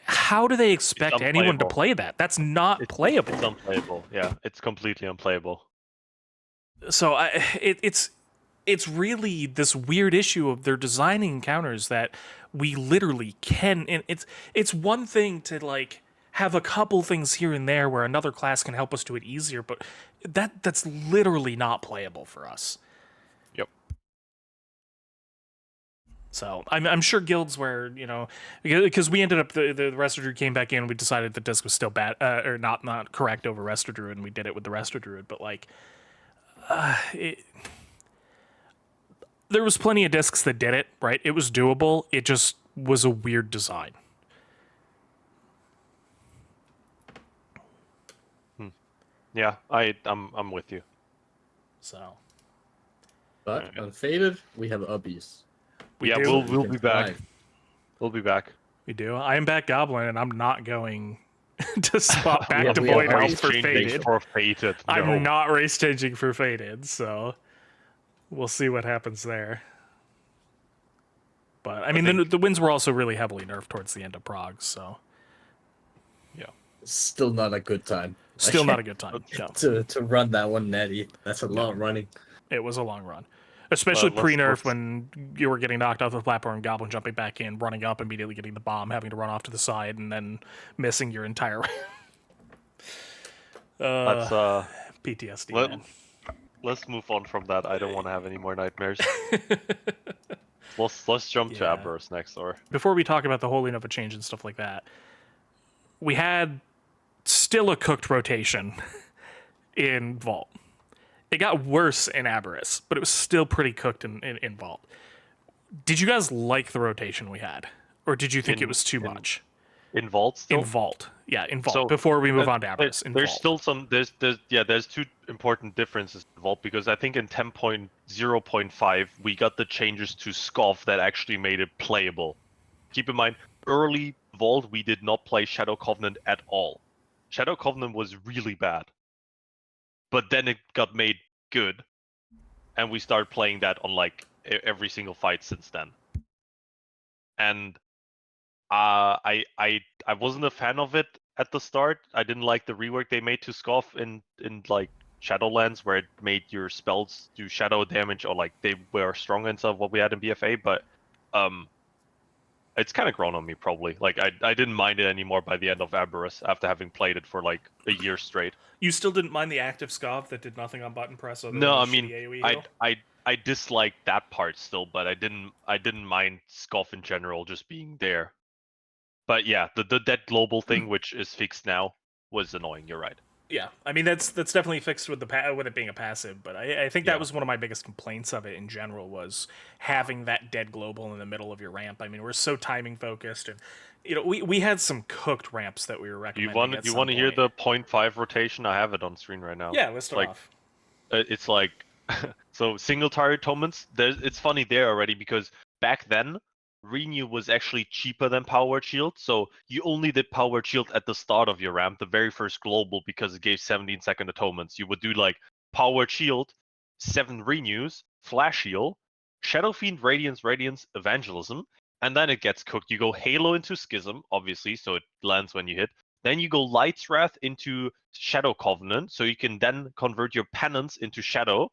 how do they expect anyone to unplayable. play that? That's not playable. It's unplayable. Yeah, it's completely unplayable. So it's really this weird issue of they're designing encounters that we literally can, and it's one thing to like have a couple things here and there where another class can help us do it easier, but that's literally not playable for us. Yep. So I'm sure guilds where, you know, because we ended up the Resto Druid came back in, we decided the disc was still bad or not correct over Resto Druid, and we did it with the Resto Druid, but like there was plenty of discs that did it right. It was doable. It just was a weird design. Yeah, I'm with you. So But Alright. on Faded, we have Ubbies. Yeah, do. we'll You be can back. try. We'll be back. we do. I am back Goblin, and I'm not going to swap back Yeah, to we Void are Elf race for Changing Faded. for Faded. No. I'm not race changing for Faded, so we'll see what happens there. But I mean, the wins were also really heavily nerfed towards the end of Prague, so Yeah. Still not a good time. still not a good time. No. to run that one netty. That's a lot of running. It was a long run. Especially let's- pre-nerf let's- when you were getting knocked off the platform, Goblin jumping back in, running up, immediately getting the bomb, having to run off to the side, and then missing your entire Let's PTSD, let- man. let's move on from that. I don't want to have any more nightmares. let's jump to Yeah. Aberrus next, or Before we talk about the Holy Nova change and stuff like that, we had still a cooked rotation in Vault. It got worse in Aberrus, but it was still pretty cooked in Vault. Did you guys like the rotation we had? Or did you think it was too much? in Vault still. In Vault. Yeah, in Vault. So, Before we move on to Aberrus, in there's Vault. still some there's two important differences in Vault, because I think in 10.0.5 we got the changes to Scoff that actually made it playable. Keep in mind, early Vault we did not play Shadow Covenant at all. Shadow Covenant was really bad, but then it got made good, and we started playing that on like every single fight since then. And I wasn't a fan of it at the start. I didn't like the rework they made to Scoff in like Shadowlands, where it made your spells do shadow damage, or like they were stronger instead of what we had in BFA. But it's kind of grown on me, probably. Like I didn't mind it anymore by the end of Aberrus after having played it for like a year straight. You still didn't mind the active Scoff that did nothing on button press other No, than I the mean shitty AoE heal? I disliked that part still, but I didn't mind Scoff in general just being there. But yeah, the dead global thing, which is fixed now, was annoying. You're right. Yeah, I mean that's definitely fixed with with it being a passive, but I think that Yeah. was one of my biggest complaints of it in general, was having that dead global in the middle of your ramp. I mean, we're so timing focused, and we had some cooked ramps that we were recommending. You want to hear the 0.5 rotation? I have it on screen right now. Yeah, list it like, off. It's like so single target atonements. It's funny there already, because back then Renew was actually cheaper than Power Shield, so you only did Power Shield at the start of your ramp, the very first global, because it gave 17-second atonements. You would do like Power Shield, 7 Renews, Flash Heal, Shadow Fiend, Radiance, Evangelism, and then it gets cooked. You go Halo into Schism, obviously, so it lands when you hit. Then you go Light's Wrath into Shadow Covenant, so you can then convert your Penance into Shadow,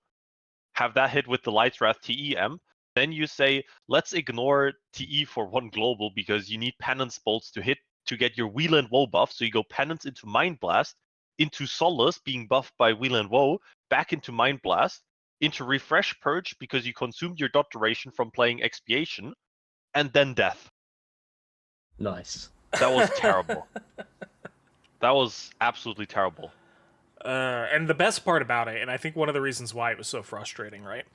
have that hit with the Light's Wrath TEM. Then you say, let's ignore TE for 1 global, because you need Penance bolts to hit to get your Wheel and Woe buff. So you go Penance into Mind Blast, into Solace being buffed by Wheel and Woe, back into Mind Blast, into Refresh Purge because you consumed your dot duration from playing Expiation, and then Death. Nice. That was terrible. That was absolutely terrible. And the best part about it, and I think one of the reasons why it was so frustrating, right,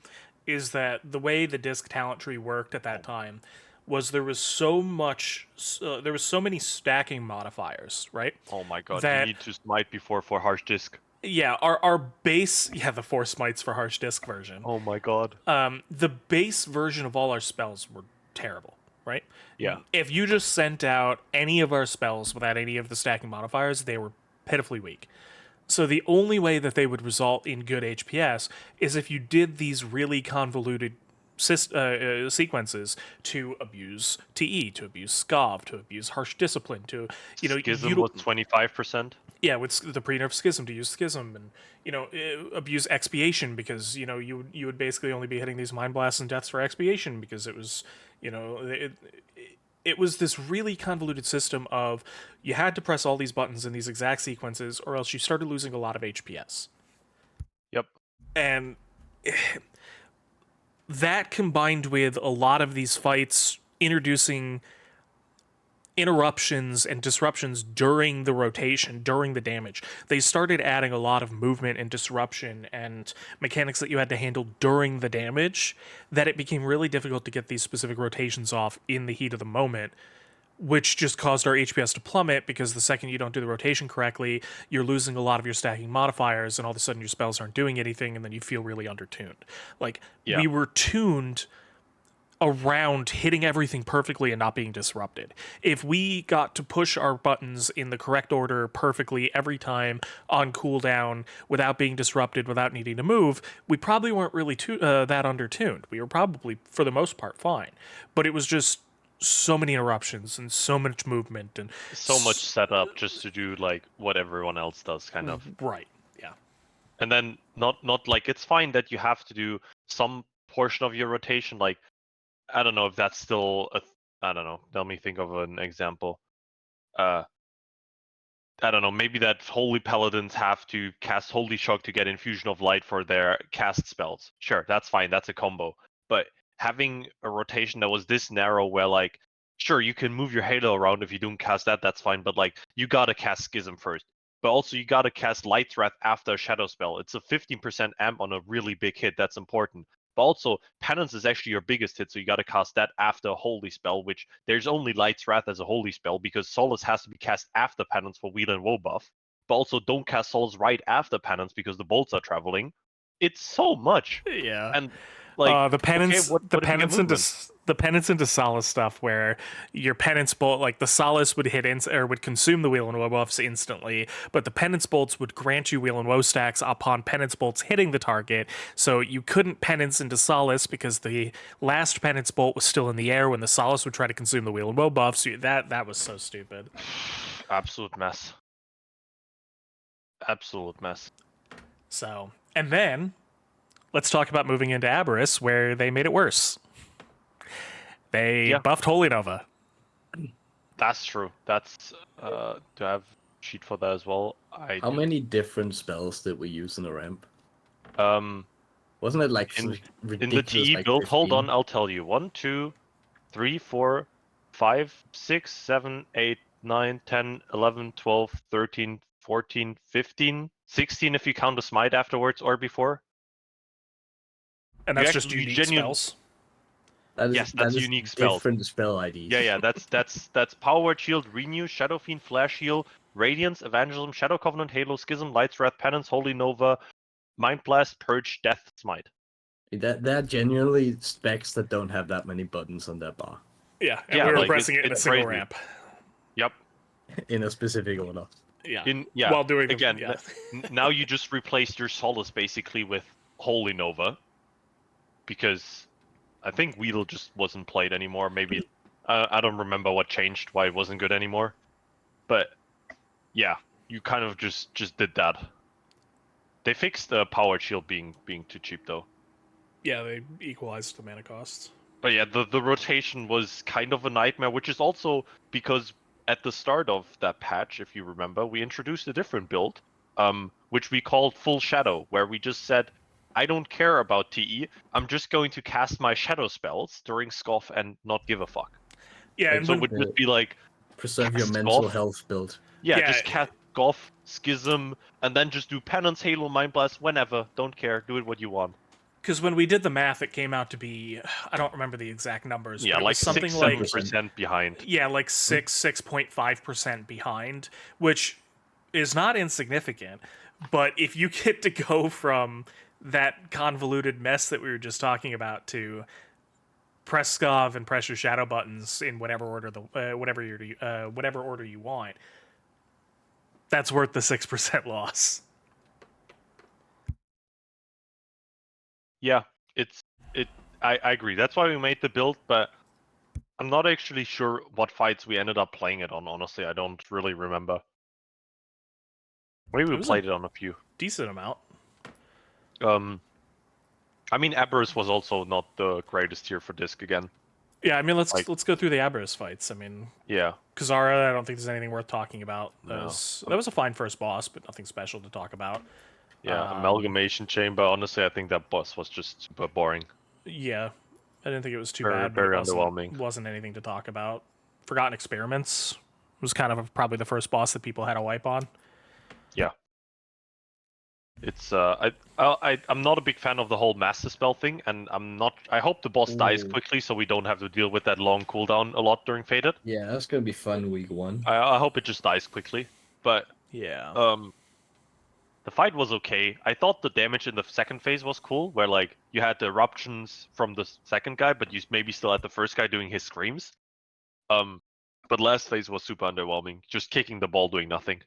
is that the way the disc talent tree worked at that time was there was so many stacking modifiers, right? Oh my god, that you need to smite before for Harsh Disc. Yeah, our base, the 4 smites for Harsh Disc version. Oh my god. The base version of all our spells were terrible, right? Yeah. If you just sent out any of our spells without any of the stacking modifiers, they were pitifully weak. So the only way that they would result in good HPS is if you did these really convoluted sequences to abuse TE, to abuse Scov, to abuse Harsh Discipline, to Schism was 25%. Yeah, with the pre-nerf Schism, to use Schism, and abuse Expiation, because you would basically only be hitting these Mind Blasts and Deaths for Expiation, because it was it was this really convoluted system of you had to press all these buttons in these exact sequences, or else you started losing a lot of HPS. Yep. And that, combined with a lot of these fights introducing interruptions and disruptions during the rotation, during the damage, they started adding a lot of movement and disruption and mechanics that you had to handle during the damage, that it became really difficult to get these specific rotations off in the heat of the moment, which just caused our HPS to plummet, because the second you don't do the rotation correctly, you're losing a lot of your stacking modifiers, and all of a sudden your spells aren't doing anything, and then you feel really undertuned. We were tuned around hitting everything perfectly and not being disrupted. If we got to push our buttons in the correct order perfectly every time on cooldown without being disrupted, without needing to move, we probably weren't really that undertuned. We were probably, for the most part, fine. But it was just so many interruptions and so much movement and so much setup just to do like what everyone else does, kind of. Right. Yeah. And then not like, it's fine that you have to do some portion of your rotation, like, I don't know if that's still I don't know. Let me think of an example. I don't know. Maybe that Holy Paladins have to cast Holy Shock to get Infusion of Light for their cast spells. Sure, that's fine. That's a combo. But having a rotation that was this narrow, where like, sure, you can move your Halo around if you don't cast that, that's fine. But like, you gotta cast Schism first. But also, you gotta cast Light's Wrath after a Shadow spell. It's a 15% amp on a really big hit. That's important. But also, Penance is actually your biggest hit, so you gotta cast that after a Holy spell, which there's only Light's Wrath as a Holy spell, because Solace has to be cast after Penance for Wheel and Woe buff. But also, don't cast Solace right after Penance, because the bolts are traveling. It's so much. Yeah. And like, the penance, okay, what if you get movement? the penance into solace stuff, where your penance bolt, like the solace would hit or would consume the wheel and woe buffs instantly, but the penance bolts would grant you wheel and woe stacks upon penance bolts hitting the target. So you couldn't penance into solace because the last penance bolt was still in the air when the solace would try to consume the wheel and woe buffs. That was so stupid. Absolute mess. Absolute mess. So, and then let's talk about moving into Aberrus, where they made it worse. They buffed Holy Nova. That's true. That's do I have a sheet for that as well? How many different spells did we use in the ramp? Um, Wasn't it like in ridiculous? the TE like build, 15? hold on, I'll tell you. 1, 2, 3, 4, 5, 6, 7, 8, 9, 10, 11, 12, 13, 14, 15, 16 if you count the smite afterwards or before. And that's just unique spells. That's unique spells. Different spell IDs. Yeah, that's Power Word Shield, Renew, Shadow Fiend, Flash Heal, Radiance, Evangelism, Shadow Covenant, Halo, Schism, Light's Wrath, Penance, Holy Nova, Mind Blast, Purge, Death, Smite. They're genuinely specs that don't have that many buttons on that bar. Yeah, and we were pressing it in a single ramp. Yep. In a specific order. Yeah. While doing again, now you just replaced your Solace basically with Holy Nova, because I think Wheel just wasn't played anymore. Maybe I don't remember what changed, why it wasn't good anymore. But yeah, you kind of just did that. They fixed the Power Shield being too cheap though. Yeah, they equalized the mana costs. But yeah, the rotation was kind of a nightmare, which is also because at the start of that patch, if you remember, we introduced a different build, which we called Full Shadow, where we just said, I don't care about TE, I'm just going to cast my shadow spells during Scoff and not give a fuck. Yeah, and so it would just be like, preserve your mental health build. Yeah, just cast Scoff, Schism, and then just do Penance, Halo, Mind Blast, whenever. Don't care, do it what you want. Because when we did the math, it came out to be, I don't remember the exact numbers. Yeah, but like something 6-7% behind. Yeah, like 6.5% behind, which is not insignificant. But if you get to go from that convoluted mess that we were just talking about to press Scov and press your shadow buttons in whatever order whatever order you want, that's worth the 6% loss. Yeah, I agree. That's why we made the build, but I'm not actually sure what fights we ended up playing it on, honestly. I don't really remember. Maybe we played it on a few. Decent amount. I mean, Aberrus was also not the greatest here for Disc again. Yeah, I mean, let's go through the Aberrus fights. I mean, yeah, Kazara, I don't think there's anything worth talking about. That was a fine first boss, but nothing special to talk about. Yeah, Amalgamation Chamber. Honestly, I think that boss was just super boring. Yeah, I didn't think it was too bad. Very underwhelming. Wasn't anything to talk about. Forgotten Experiments was kind of probably the first boss that people had a wipe on. Yeah. It's I'm not a big fan of the whole Master Spell thing, and I hope the boss dies quickly so we don't have to deal with that long cooldown a lot during Faded. Yeah, that's gonna be fun week 1. I hope it just dies quickly. But yeah. The fight was okay. I thought the damage in the second phase was cool, where like you had the eruptions from the second guy, but you maybe still had the first guy doing his screams. But last phase was super underwhelming, just kicking the ball doing nothing.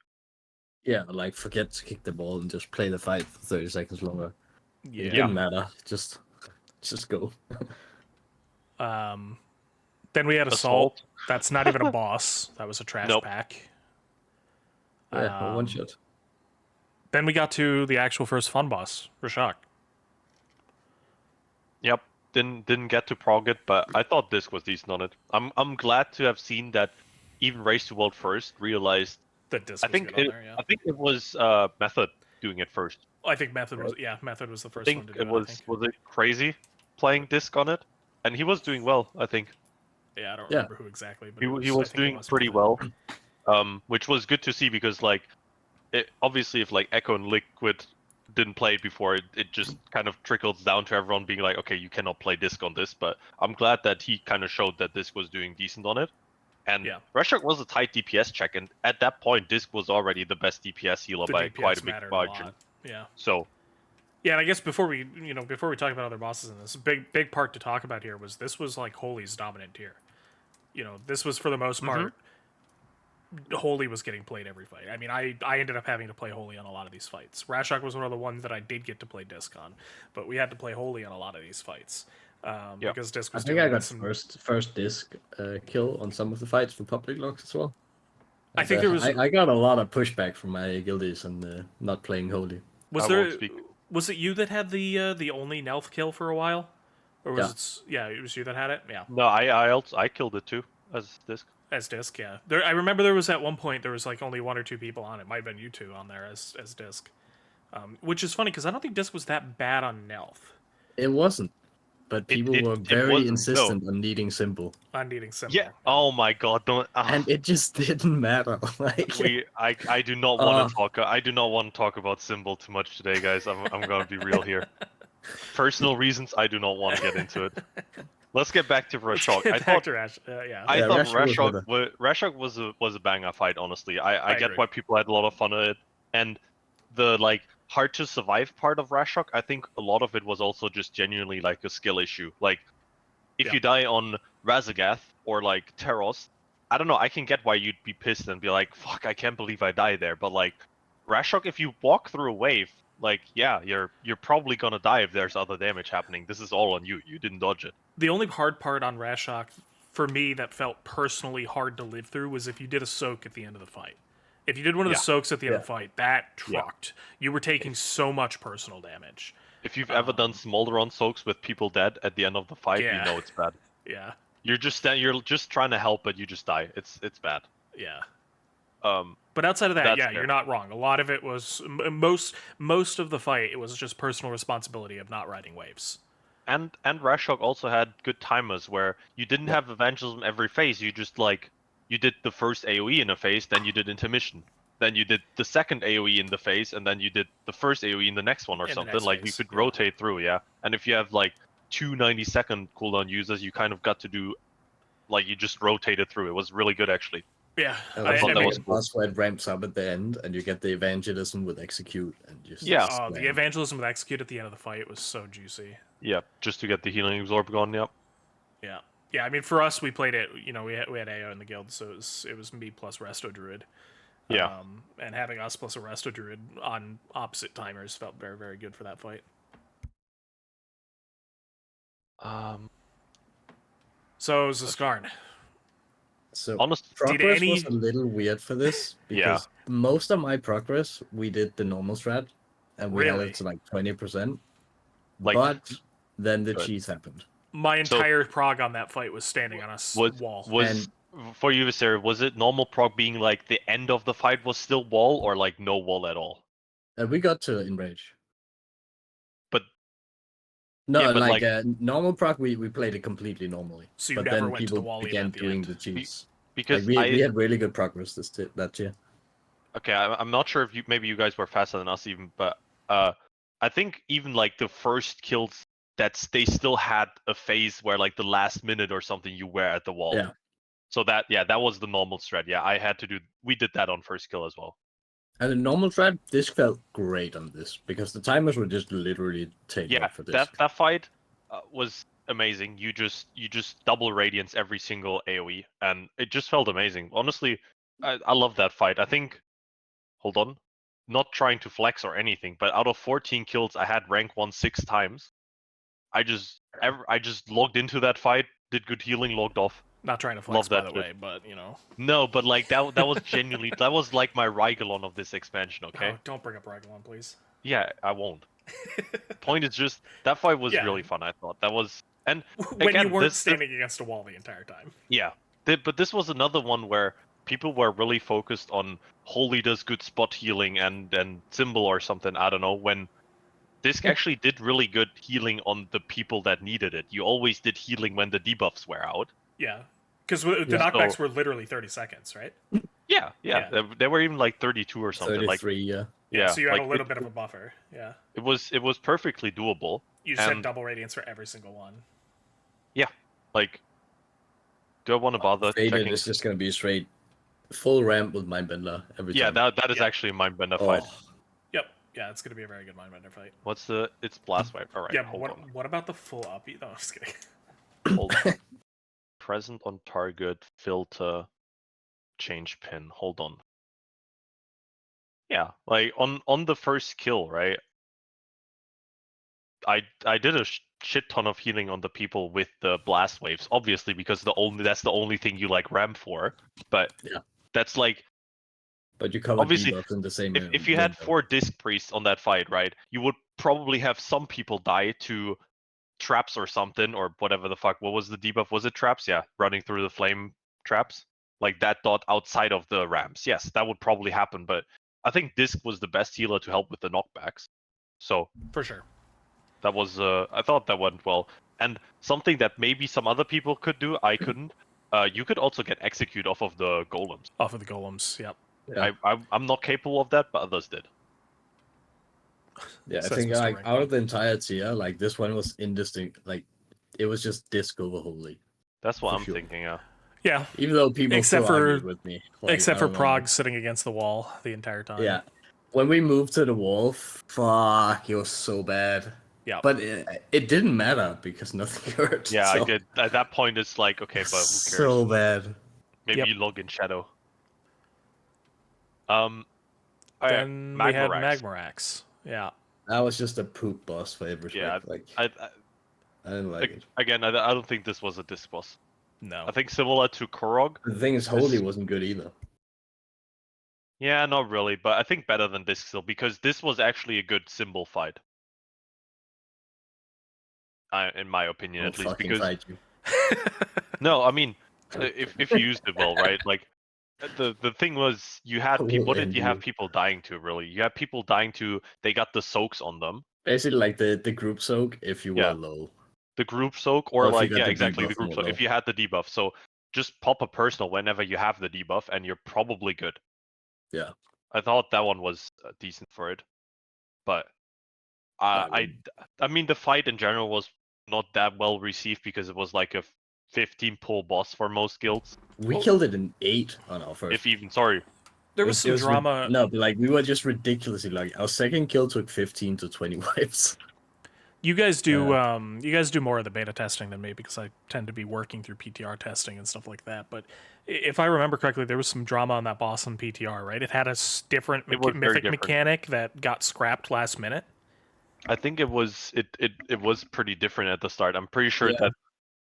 Yeah, like forget to kick the ball and just play the fight for 30 seconds longer. Yeah. It didn't matter. Just go. Then we had Assault. That's not even a boss. That was a trash pack. Yeah, one shot. Then we got to the actual first fun boss, Rashok. Yep, didn't get to prog it, but I thought Disc was decent on it. I'm glad to have seen that even Race to World First realized that Disc was good on there, yeah. I think it was Method doing it first. I think Method was the first one to do it. Was it crazy playing Disc on it? and he was doing well, I think. Yeah, I don't Yeah. remember who exactly, but He I was think it doing must pretty have been- well, which was good to see because like, obviously if like Echo and Liquid didn't play it before, it just kind of trickles down to everyone being like, okay, you cannot play Disc on this. But I'm glad that he kind of showed that Disc was doing decent on it. And Yeah. Rashok was a tight DPS check, and at that point, Disc was already the best DPS healer The by DPS quite a big mattered margin. a lot. Yeah. So Yeah, and I guess before we talk about other bosses in this, big part to talk about here was this was like Holy's dominant tier. This was for the most part, Holy was getting played every fight. I mean, I ended up having to play Holy on a lot of these fights. Rashok was one of the ones that I did get to play Disc on, but we had to play Holy on a lot of these fights because Disc I was think doing I got some. first disc kill on some of the fights for public logs as well. I think there was I got a lot of pushback from my guildies on not playing Holy. was I there won't speak. was it you that had the only Nelth kill for a while, or was Yeah. it was you that had it? Yeah. No, I killed it too as Disc. As Disc, yeah. I remember there was at one point there was like only one or two people on it. Might have been you two on there as Disc, which is funny because I don't think Disc was that bad on Nelth. It wasn't, but people were it very wasn't, no. insistent on needing Symbol, On needing Symbol. Yeah. Oh my God! Don't. and it just didn't matter. Like I do not want to talk. I do not want to talk about Symbol too much today, guys. I'm gonna be real here. Personal reasons, I do not want to get into it. Let's get back to Rashok. I thought yeah. I Yeah, thought Rashok Rashok was a banger fight. Honestly, I get agree. why people had a lot of fun at it, and the like hard to survive part of Rashok. I think a lot of it was also just genuinely like a skill issue. Like if Yeah. you die on Razzageth or like Terros, I don't know. I can get why you'd be pissed and be like, "Fuck, I can't believe I died there." But like Rashok, if you walk through a wave, like yeah, you're probably gonna die if there's other damage happening. This is all on you. You didn't dodge it. The only hard part on Rashok for me that felt personally hard to live through was if you did a soak at the end of the fight. If you did one of the Yeah. soaks at the end of the fight, that Yeah. trucked. You were taking so much personal damage. If you've ever done Smolderon soaks with people dead at the end of the fight, Yeah. you know it's bad. Yeah. You're just trying to help, but you just die. It's bad. Yeah. Um, But outside of that, That's yeah, fair. you're not wrong. A lot of it was most of the fight. It was just personal responsibility of not riding waves. and Rashok also had good timers where you didn't have evangelism every phase. You just like you did the first AOE in a phase, then you did intermission, then you did the second AOE in the phase, and then you did the first AOE in the next one or In the something. next Like phase, you could yeah. rotate through, yeah. And if you have like two 90-second cooldown users, you kind of got to do like you just rotated through. It was really good actually. Yeah, I thought that was cool. That's where it ramps up at the end, and you get the evangelism with execute, and just Yeah. the slam. evangelism with execute at the end of the fight was so juicy. Yeah, just to get the healing absorb gone. Yep. Yeah, yeah. I mean, for us, we played it. We had AO in the guild, so it was me plus Resto Druid. Yeah. And having us plus a Resto Druid on opposite timers felt very, very good for that fight. So Zskarn. So Honest, progress any- was a little weird for this because most of my progress we did the normal strat, and we had Really? it to like 20%. Like- But then the Good. cheese happened. My So- entire prog on that fight was standing on a wall. was for you, Viserio, was it normal prog being like the end of the fight was still wall or like no wall at all? We got to enrage. But No, Yeah, but like, like- normal proc, we played it completely normally. So you but never then went to the people wall even began at the doing end. the cheese. because Like, we had really good progress that year. okay, I'm not sure if maybe you guys were faster than us even, but I think even like the first kills they still had a phase where like the last minute or something you were at the wall. Yeah. So that was the normal strat. Yeah, we did that on first kill as well. And the normal strat, this felt great on this because the timers were just literally taken Yeah, up for this. that fight was amazing. You just double radiance every single AOE, and it just felt amazing. Honestly, I love that fight. I think, hold on, not trying to flex or anything, but out of 14 kills, I had rank 1 6 times. I just logged into that fight, did good healing, logged off. Not trying to flex, Love by that the shit. way, but No, but like that was genuinely that was like my Rygelon of this expansion. Okay. Oh, don't bring up Raglon, please. Yeah, I won't. Point is just that fight was Yeah. really fun. I thought that was and When again, you weren't this- standing against a wall the entire time. Yeah, but this was another one where people were really focused on Holy does good spot healing and symbol or something. I don't know when Disc actually did really good healing on the people that needed it. You always did healing when the debuffs were out. Yeah. Because the knockbacks were literally 30 seconds, right? Yeah. Yeah. They were even like 32 or something. 33, yeah. Yeah, so you had like, a little bit of a buffer. Yeah. It was perfectly doable. You just had double radiance for every single one. Yeah. Like, do I want to bother Faded checking? is just gonna be straight full ramp with Mindbender every time. Yeah, that is actually a Mindbender fight. Yep. Yeah, it's gonna be a very good Mindbender fight. It's Blast Wipe. Alright, yeah, hold on. What about the full uppy? No, I'm just kidding. Hold on. Present on target, filter, change pin. Hold on. Yeah, like on the first kill, right? I did a shit ton of healing on the people with the blast waves, obviously, because that's the only thing you like ram for. But yeah, that's like, but you cover obviously debuffs in the same. If you had 4 disc priests on that fight, right, you would probably have some people die to traps or something, or whatever the fuck. What was the debuff? Was it traps? Yeah, running through the flame traps, like that dot outside of the rams. Yes, that would probably happen. But I think disc was the best healer to help with the knockbacks. So for sure. That was I thought that went well. And something that maybe some other people could do, I couldn't. You could also get execute off of the golems. Off of the golems, yep. Yeah. I'm not capable of that, but others did. Yeah, I think like out of the entire tier, like this one was indistinct. Like it was just disc over holy. That's what I'm thinking. Yeah. Yeah. Even though people still argued with me, like, except for Prague sitting against the wall the entire time. Yeah. When we moved to the wall, fuck, it was so bad. Yeah. But it didn't matter because nothing hurt. Yeah, so. I did. At that point, it's like, okay, but who cares? So bad. Maybe you log in shadow. Then we had Magmorax. Yeah. That was just a poop boss for every Yeah, like I didn't like it. Again, I don't think this was a disc boss. No. I think similar to Kurog. The thing is, Holy wasn't good either. Yeah, not really, but I think better than disc still, because this was actually a good symbol fight. In my opinion, at least, because fight you. No, I mean, if you used it well, right? Like the thing was, you had people. What did you have people dying to? Really, you had people dying to. They got the soaks on them. Basically, like the group soak if you were low. The group soak, or like exactly the group soak. If you had the debuff, so just pop a personal whenever you have the debuff, and you're probably good. Yeah, I thought that one was decent for it, but I mean the fight in general was not that well received because it was like a 15 pull boss for most guilds. We killed it in 8 on our first. If even, sorry. There was some drama. No, but like we were just ridiculously lucky. Our second kill took 15 to 20 wipes. You guys do more of the beta testing than me because I tend to be working through PTR testing and stuff like that. But if I remember correctly, there was some drama on that boss on PTR, right? It had a different mythic mechanic that got scrapped last minute. I think it was pretty different at the start. I'm pretty sure that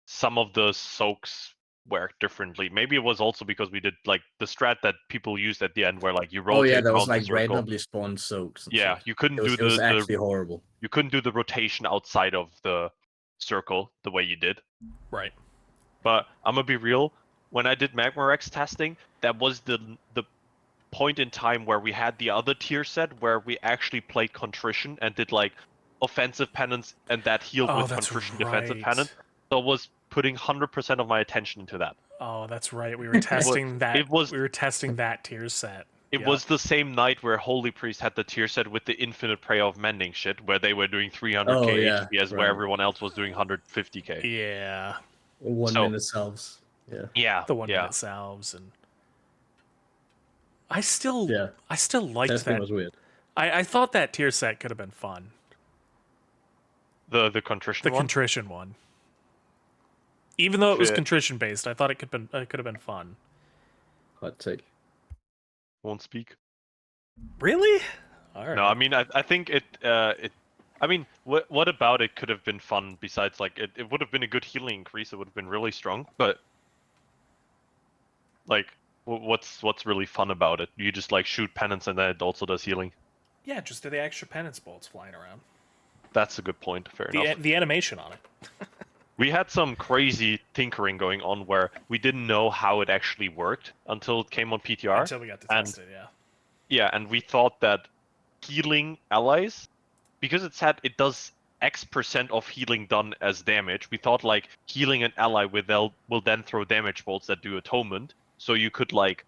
some of the soaks worked differently. Maybe it was also because we did like the strat that people used at the end, where like you rotate. Oh yeah, that was like randomly spawned soaks. Yeah, you couldn't do it was actually horrible. You couldn't do the rotation outside of the circle the way you did. Right. But I'm gonna be real. When I did Magmorax testing, that was the point in time where we had the other tier set where we actually played Contrition and did like offensive penance, and that healed with Contrition defensive penance. So I was putting 100% of my attention into that. Oh, that's right. We were testing we were testing that tier set. It was the same night where Holy Priest had the tier set with the Infinite Prayer of Mending shit, where they were doing 300k HPS, where everyone else was doing 150k. Yeah. 1 minute salves. Yeah. The 1 minute salves, and I still liked Testing that. Was weird. I thought that tier set could have been fun. The contrition one? The contrition one. Even though it was contrition based, I thought it could have been fun. Hot take. Won't speak. Really? All right. No, I mean I think it I mean what about it could have been fun besides like it would have been a good healing increase, it would have been really strong, but like what's really fun about it? You just like shoot penance and then it also does healing. Yeah, just do the extra penance bolts flying around. That's a good point. Fair enough. The animation on it. We had some crazy tinkering going on where we didn't know how it actually worked until it came on PTR. Until we got to test it, yeah. Yeah, and we thought that healing allies because it said it does X% of healing done as damage, we thought like healing an ally will then throw damage bolts that do atonement. So you could like,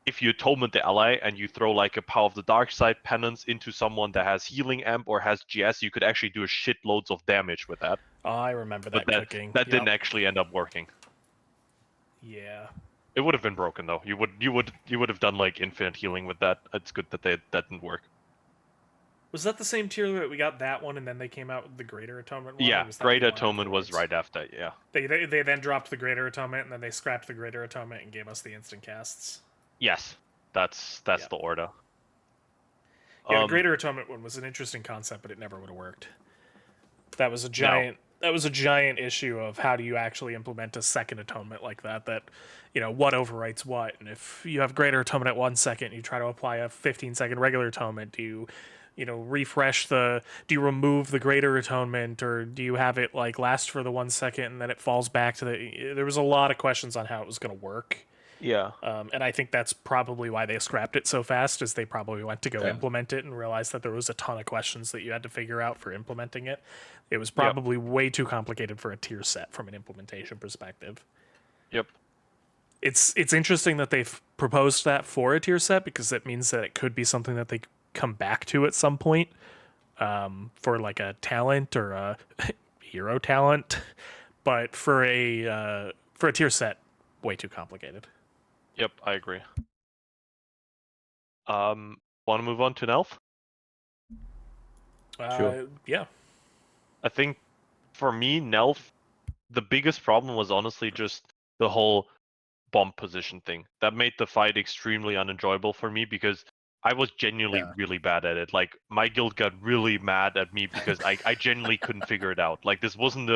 if you atonement the ally and you throw like a Power of the Dark Side penance into someone that has healing amp or has GS, you could actually do a shitloads of damage with that. Oh, I remember But that cooking. that didn't actually end up working. Yeah. It would have been broken though. You would have done like infinite healing with that. It's good that that didn't work. Was that the same tier that we got that one, and then they came out with the Greater Atonement one? Yeah, Was that Greater the one Atonement was afterwards? right after. Yeah. They then dropped the Greater Atonement, and then they scrapped the Greater Atonement and gave us the instant casts. Yes, that's Yeah. the order. Yeah, the Greater Atonement one was an interesting concept, but it never would have worked. That was a giant. That was a giant issue of how do you actually implement a second atonement like that. That, what overwrites what, and if you have Greater Atonement at 1 second, you try to apply a 15-second regular atonement. Do you, refresh the? Do you remove the Greater Atonement, or do you have it like last for the 1 second and then it falls back to the? There was a lot of questions on how it was going to work. Yeah. And I think that's probably why they scrapped it so fast, is they probably went to go implement it and realized that there was a ton of questions that you had to figure out for implementing it. It was probably way too complicated for a tier set from an implementation perspective. Yep. It's interesting that they've proposed that for a tier set, because that means that it could be something that they come back to at some point, for like a talent or a hero talent. But for a tier set, way too complicated. Yep, I agree. Want to move on to Nelth? Sure. Yeah. I think for me, Nelth, the biggest problem was honestly just the whole bomb position thing. That made the fight extremely unenjoyable for me because I was genuinely really bad at it. Like, my guild got really mad at me because I genuinely couldn't figure it out. Like, this wasn't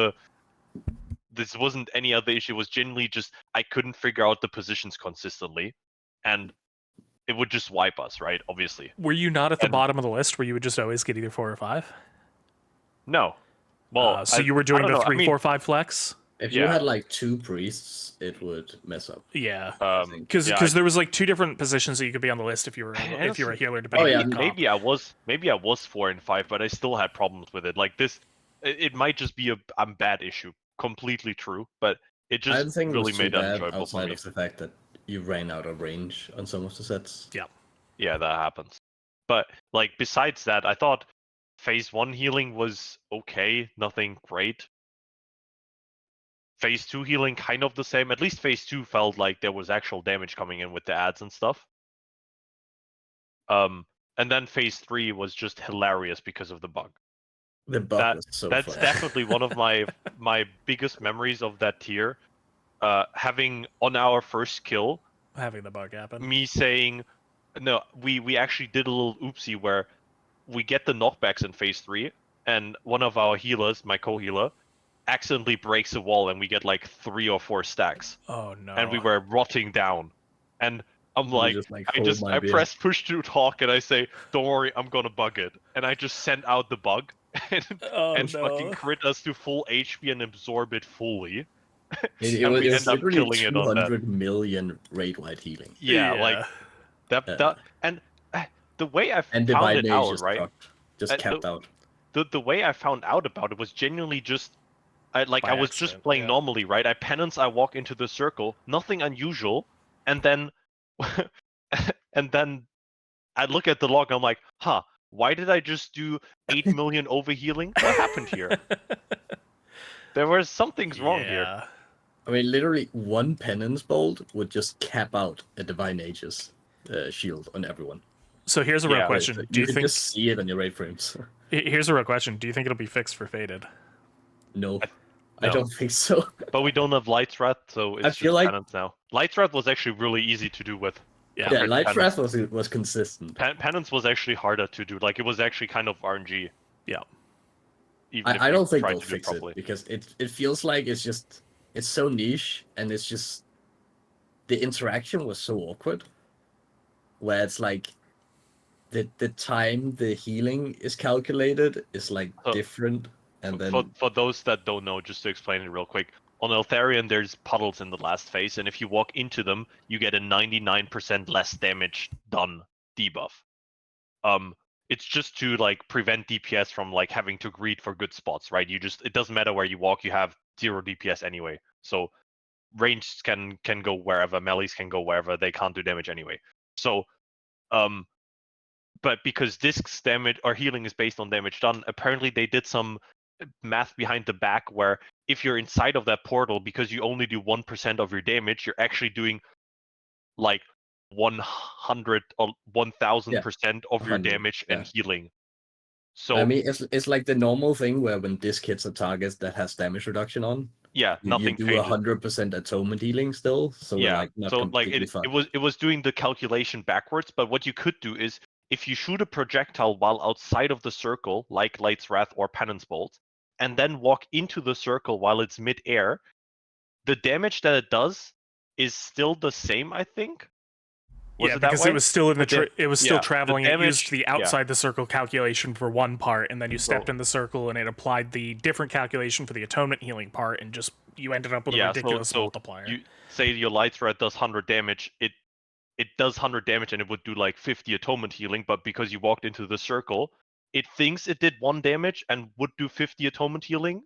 any other issue. It was genuinely just I couldn't figure out the positions consistently, and it would just wipe us, right? Obviously. Were you not at the bottom of the list where you would just always get either 4 or 5? No. Well, so you were doing the 3, 4, 5 flex? If you had like 2 priests, it would mess up. Yeah. Because there was like 2 different positions that you could be on the list if you were a healer. Maybe I was 4 and 5, but I still had problems with it. Like this, it might just be a bad issue. Completely true, but it just really made it enjoyable for me. Outside of the fact that you ran out of range on some of the sets. Yeah. Yeah, that happens. But like besides that, I thought phase 1 healing was okay, nothing great. Phase 2 healing kind of the same. At least phase 2 felt like there was actual damage coming in with the ads and stuff. And then phase 3 was just hilarious because of the bug. The bug was so that's fun. definitely one of my biggest memories of that tier. Having on our first kill, having the bug happen. Me saying, no, we actually did a little oopsie where we get the knockbacks in phase 3, and one of our healers, my co-healer, accidentally breaks a wall, and we get like 3 or 4 stacks. Oh no! And we were rotting down, and I'm like, I press push to talk, and I say, don't worry, I'm gonna bug it, and I just send out the bug, and fucking crit us to full HP and absorb it fully. It was literally 200 million raid-wide healing. Yeah, like that, and the way I found it out, right? Just capped out. The way I found out about it was genuinely just, I was just playing normally, right? I penance, I walk into the circle, nothing unusual, and then I look at the log, I'm like, huh, why did I just do 8 million overhealing? What happened here? There were some things wrong here. I mean, literally one penance bolt would just cap out a Divine Aegis shield on everyone. So here's a real question: Do you think just see it on your raid frames? Here's a real question: do you think it'll be fixed for Faded? No, I don't think so. But we don't have Light's Wrath, so it's just penance now. Light's Wrath was actually really easy to do with. Yeah, Light's Wrath was consistent. Penance was actually harder to do. Like, it was actually kind of RNG. Yeah. I don't think they'll fix it because it feels like it's so niche, and it's just the interaction was so awkward. Where it's like the time the healing is calculated is like different, and then for those that don't know, just to explain it real quick, on Neltharion there's puddles in the last phase, and if you walk into them, you get a 99% less damage done debuff. it's just to like prevent DPS from like having to greed for good spots, right? It doesn't matter where you walk, you have 0 DPS anyway. So ranged can go wherever, melees can go wherever, they can't do damage anyway. So but because discs damage or healing is based on damage done, apparently they did some math behind the back where if you're inside of that portal, because you only do 1% of your damage, you're actually doing like 100 or 1000% of your damage and healing. So I mean, it's like the normal thing where when disc hits a target that has damage reduction on, nothing you do 100% atonement healing still. So we're like not completely fucked. It was doing the calculation backwards. But what you could do is if you shoot a projectile while outside of the circle, like Light's Wrath or Penance Bolt, and then walk into the circle while it's mid-air, the damage that it does is still the same, I think. Because it was still still traveling. It used the outside the circle calculation for one part, and then you stepped in the circle, and it applied the different calculation for the atonement healing part, and just you ended up with a ridiculous multiplier. You say your Light's Wrath does 100 damage, it does 100 damage, and it would do like 50 atonement healing, but because you walked into the circle, it thinks it did 1 damage and would do 50 atonement healing,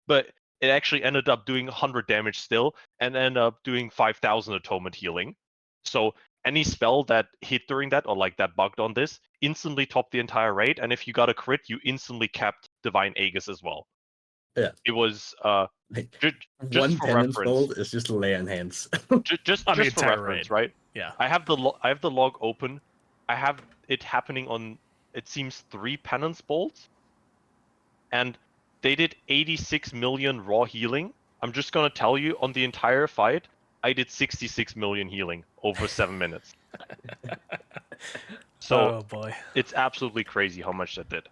but it actually ended up doing 100 damage still, and ended up doing 5,000 atonement healing. So any spell that hit during that, or like that bugged on this, instantly topped the entire raid, and if you got a crit, you instantly capped Divine Aegis as well. Yeah. It was just one for Penance reference. Bolt is just lay on hands. just for reference, raid. Right? Yeah. I have the log open. I have it happening on, it seems, 3 Penance Bolts, and they did 86 million raw healing. I'm just gonna tell you, on the entire fight, I did 66 million healing over 7 minutes. So, oh boy, it's absolutely crazy how much that did.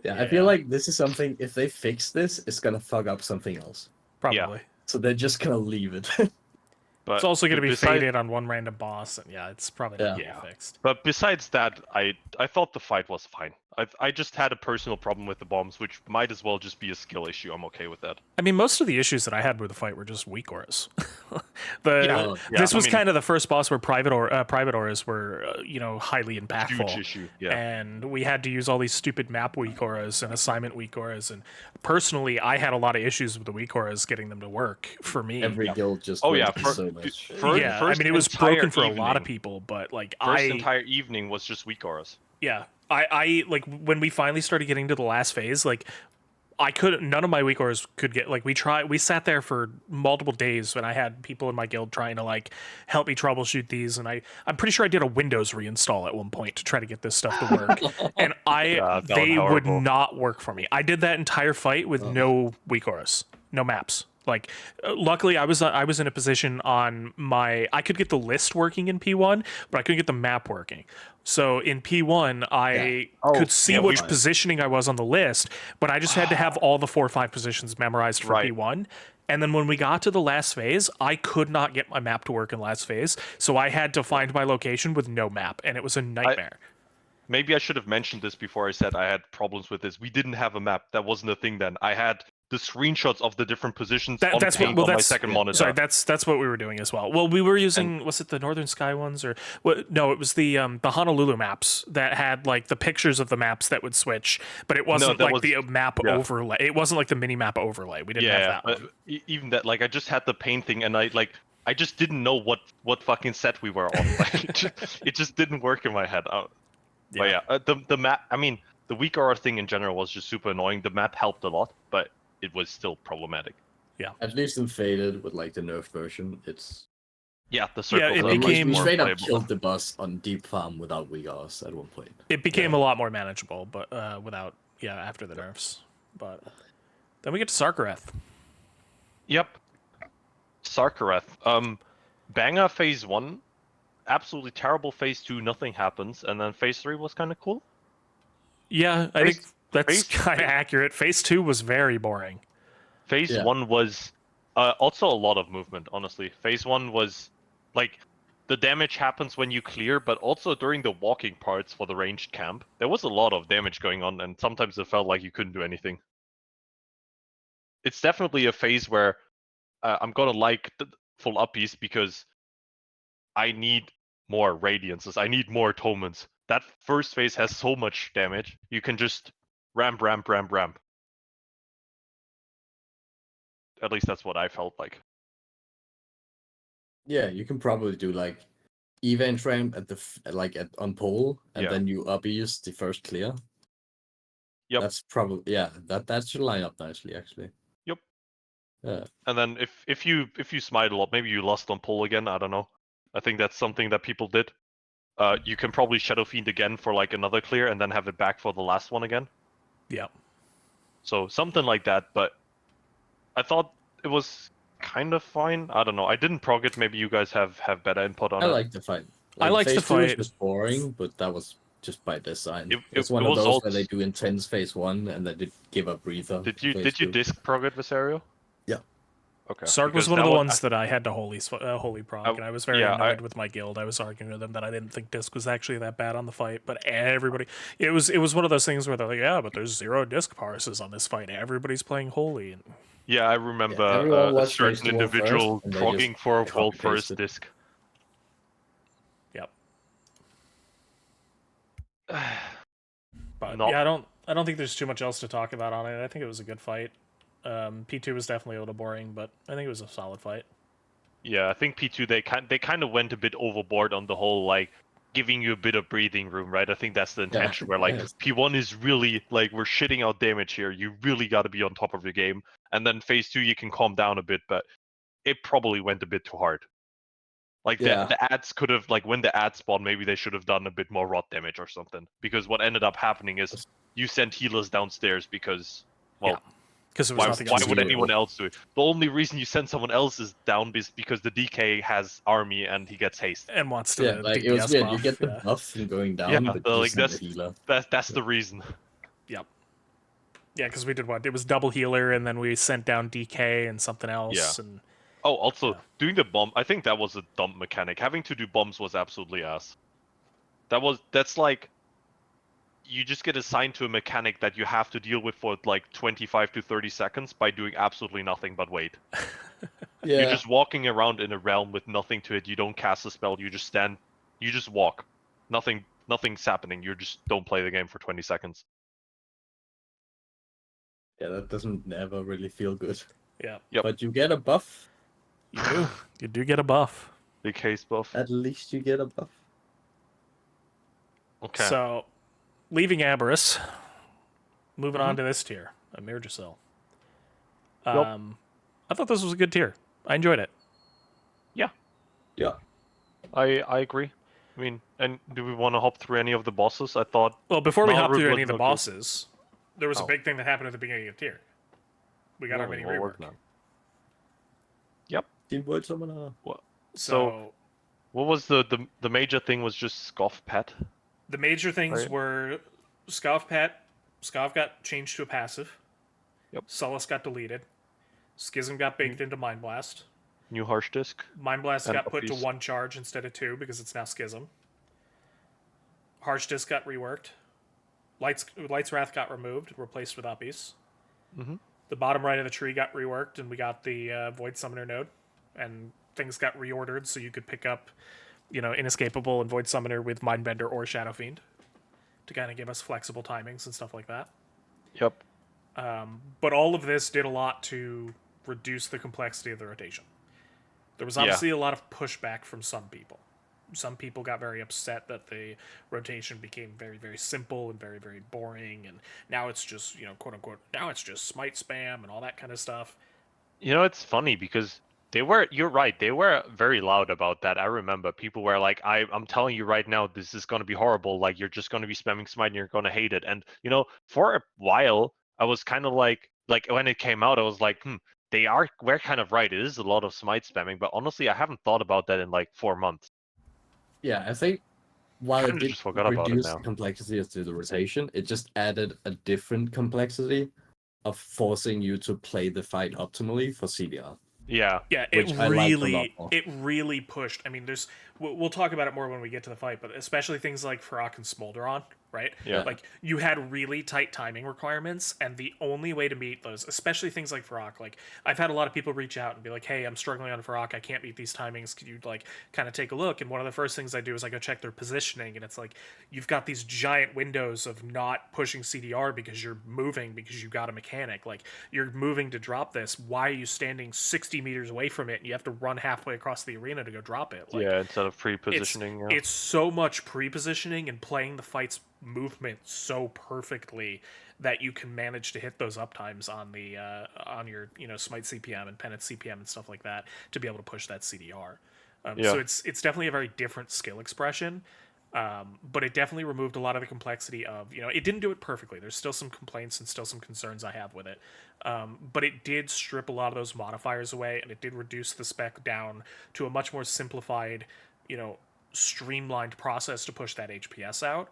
Yeah, I feel like this is something, if they fix this, it's gonna fuck up something else. Probably. Yeah. So they're just gonna leave it. But it's also going to be faded on one random boss, and it's probably not going to be fixed. But besides that, I thought the fight was fine. I just had a personal problem with the bombs, which might as well just be a skill issue. I'm okay with that. I mean, most of the issues that I had with the fight were just weak auras. This was kind of the first boss where private auras were, highly impactful. Huge issue, yeah. And we had to use all these stupid map weak auras and assignment weak auras. And personally, I had a lot of issues with the weak auras getting them to work for me. Every guild just so much. It was broken for a lot of people, but like first entire evening was just weak auras. Yeah. I like when we finally started getting to the last phase, like none of my weak auras could get, like we sat there for multiple days when I had people in my guild trying to like help me troubleshoot these, and I'm pretty sure I did a Windows reinstall at one point to try to get this stuff to work. And they would not work for me. I did that entire fight with no weak auras, no maps. Like, luckily, I was in a position on I could get the list working in P1, but I couldn't get the map working. So in P1, I could see which positioning I was on the list, but I just had to have all the 4 or 5 positions memorized for P1. And then when we got to the last phase, I could not get my map to work in last phase, so I had to find my location with no map, and it was a nightmare. Maybe I should have mentioned this before I said I had problems with this. We didn't have a map. That wasn't a thing then. I had the screenshots of the different positions on my second monitor. Sorry, that's what we were doing as well. Well, we were using, was it the Northern Sky ones, or what? No, it was the Honolulu maps that had like the pictures of the maps that would switch, but it wasn't the map overlay. It wasn't like the mini map overlay. We didn't have that one. Even that, like, I just had the painting, and I just didn't know what fucking set we were on. Like, it just didn't work in my head. But the map. I mean, the weak aura thing in general was just super annoying. The map helped a lot, but it was still problematic. Yeah. At least in Faded, with like the nerf version, it's the circle. Yeah, it became we straight up killed the boss on Deep Farm without weak auras at one point. It became a lot more manageable, but without after the nerfs. But then we get to Sarkareth. Yep. Sarkareth. Banger phase 1. Absolutely terrible phase 2, nothing happens, and then phase 3 was kind of cool. Yeah, I think that's kind of accurate. Phase 2 was very boring. Phase 1 was also a lot of movement, honestly. Phase 1 was, like, the damage happens when you clear, but also during the walking parts for the ranged camp. There was a lot of damage going on, and sometimes it felt like you couldn't do anything. It's definitely a phase where I'm gonna like the full uppies, because I need more radiances. I need more atonements. that first phase has so much damage. You can just ramp. At least that's what I felt like. Yeah, you can probably do like event ramp at the on pole, and then you abuse the first clear. Yep. That's probably that should line up nicely actually. Yep. Yeah. And then if you smite a lot, maybe you lost on pole again. I don't know. I think that's something that people did. You can probably Shadow Fiend again for like another clear, and then have it back for the last one again. Yeah. So something like that. But I thought it was kind of fine. I don't know. I didn't prog it. Maybe you guys have better input on it. I like the fight. I liked the fight. Phase 2 was just boring, but that was just by design. It's one of those where they do intense phase 1 and then they give a breather. Did you disc prog it, Viserio? Yeah. Okay. Sark was one of the ones that I had to holy prog, and I was very annoyed with my guild. I was arguing with them that I didn't think disc was actually that bad on the fight, but everybody, it was one of those things where they're like, yeah, but there's 0 disc parses on this fight. Everybody's playing holy. And... Yeah, I remember a certain individual progging for world first disc. Yep. But yeah, I don't think there's too much else to talk about on it. I think it was a good fight. P2 was definitely a little boring, but I think it was a solid fight. Yeah, I think P2 they kind of went a bit overboard on the whole like giving you a bit of breathing room, right? I think that's the intention where like P1 is really like we're shitting out damage here. You really got to be on top of your game, and then phase 2 you can calm down a bit, but it probably went a bit too hard. Like the ads could have like when the ads spawned, maybe they should have done a bit more rot damage or something. Because what ended up happening is you sent healers downstairs because because why would anyone else do it? The only reason you send someone else is down is because the DK has army and he gets haste and wants to. Like it was weird. You get the buff from going down, but like that's the reason. Yep. Yeah, because we did what? It was double healer, and then we sent down DK and something else. Yeah. And also doing the bomb. I think that was a dumb mechanic. Having to do bombs was absolutely ass. That's like. You just get assigned to a mechanic that you have to deal with for like 25 to 30 seconds by doing absolutely nothing but wait. You're just walking around in a realm with nothing to it. You don't cast a spell. You just stand. You just walk. Nothing's happening. You just don't play the game for 20 seconds. Yeah, that doesn't never really feel good. Yeah. Yep. But you get a buff. You do. You do get a buff. Big haste buff. At least you get a buff. Okay. So... leaving Aberrus, moving on to this tier, Amirjacil. I thought this was a good tier. I enjoyed it. Yeah. I agree. I mean, and do we want to hop through any of the bosses? I thought. Well, before we hop through any of the bosses, there was a big thing that happened at the beginning of tier. We got our mini rework. Yep. Teamboard Summoner. So, what was the major thing? Was just Scoff Pet. The major things were Scoff got changed to a passive. Yep. Solace got deleted. Schism got baked into Mind Blast. New Harsh Disc. Mind Blast got put to 1 charge instead of 2 because it's now Schism. Harsh Disc got reworked. Light's Wrath got removed, replaced with Uppies. Mm-hmm. The bottom right of the tree got reworked, and we got the Void Summoner node. And things got reordered so you could pick up Inescapable and Void Summoner with Mindbender or Shadow Fiend to kind of give us flexible timings and stuff like that. Yep. But all of this did a lot to reduce the complexity of the rotation. There was obviously a lot of pushback from some people. Some people got very upset that the rotation became very, very simple and very, very boring, and now it's just, quote unquote, now it's just smite spam and all that kind of stuff. It's funny because you're right, they were very loud about that. I remember people were like, I'm telling you right now, this is going to be horrible. Like, you're just going to be spamming smite and you're going to hate it. And, for a while, I was kind of like when it came out, I was like, we're kind of right. It is a lot of smite spamming, but honestly, I haven't thought about that in like 4 months. Yeah, I think while it did reduce the complexity to the rotation, it just added a different complexity of forcing you to play the fight optimally for CDR. Yeah, it really pushed. I mean, we'll talk about it more when we get to the fight, but especially things like Fyrakk and Smolderon right? Yeah. Like, you had really tight timing requirements, and the only way to meet those, especially things like Fyrakk, like, I've had a lot of people reach out and be like, hey, I'm struggling on Fyrakk, I can't meet these timings, could you, like, kind of take a look? And one of the first things I do is I go check their positioning, and it's like, you've got these giant windows of not pushing CDR because you're moving, because you got a mechanic. Like, you're moving to drop this, why are you standing 60 meters away from it, and you have to run halfway across the arena to go drop it? Like, yeah, instead of pre-positioning. It's so much pre-positioning and playing the fight's movement so perfectly that you can manage to hit those uptimes on the on your smite CPM and penance CPM and stuff like that to be able to push that CDR. So it's definitely a very different skill expression. But it definitely removed a lot of the complexity of, it didn't do it perfectly. There's still some complaints and still some concerns I have with it. But it did strip a lot of those modifiers away, and it did reduce the spec down to a much more simplified, streamlined process to push that HPS out.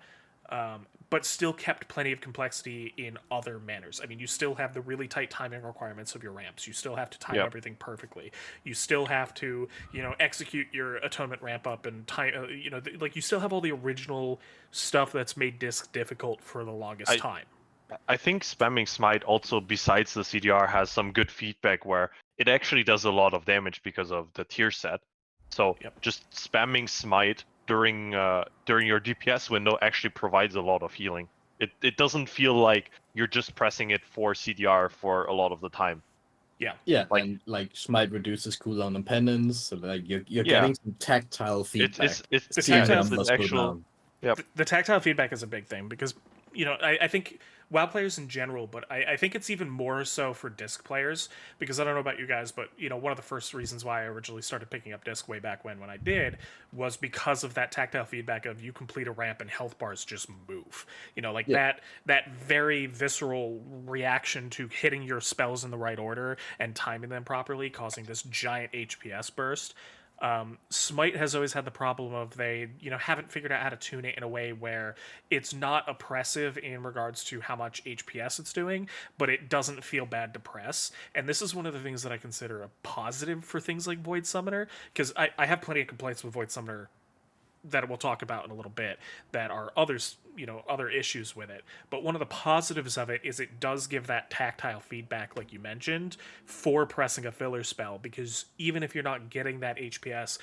But still kept plenty of complexity in other manners. I mean, you still have the really tight timing requirements of your ramps. You still have to time everything perfectly. You still have to, execute your atonement ramp up and time. You still have all the original stuff that's made disc difficult for the longest time. I think spamming smite also, besides the CDR, has some good feedback where it actually does a lot of damage because of the tier set. So just spamming smite during your DPS window actually provides a lot of healing. It doesn't feel like you're just pressing it for CDR for a lot of the time. Yeah, and smite reduces cooldown and penance, so you're getting some tactile feedback. It's the tactile feedback is a big thing because I think WoW players in general, but I think it's even more so for disc players, because I don't know about you guys, but one of the first reasons why I originally started picking up disc way back when I did was because of that tactile feedback of you complete a ramp and health bars just move. That very visceral reaction to hitting your spells in the right order and timing them properly, causing this giant HPS burst. Smite has always had the problem of they haven't figured out how to tune it in a way where it's not oppressive in regards to how much HPS it's doing, but it doesn't feel bad to press. And this is one of the things that I consider a positive for things like Void Summoner, because I have plenty of complaints with Void Summoner that we'll talk about in a little bit that are other issues with it. But one of the positives of it is it does give that tactile feedback, like you mentioned, for pressing a filler spell, because even if you're not getting that HPS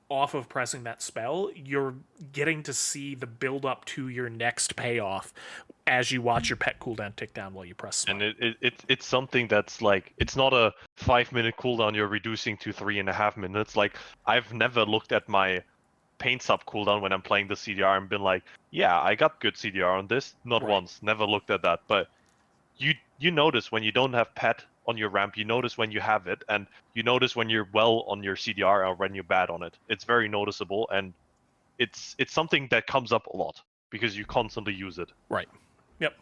off of pressing that spell, you're getting to see the build up to your next payoff as you watch your pet cooldown tick down while you press smite. And it's something that's like, it's not a 5-minute cooldown you're reducing to 3.5 minutes. Like, I've never looked at my paint sub cooldown when I'm playing the CDR and been like, yeah, I got good CDR on this. Not once, never looked at that. But you notice when you don't have pet on your ramp, you notice when you have it, and you notice when you're well on your CDR or when you're bad on it. It's very noticeable, and it's something that comes up a lot because you constantly use it. Right. Yep.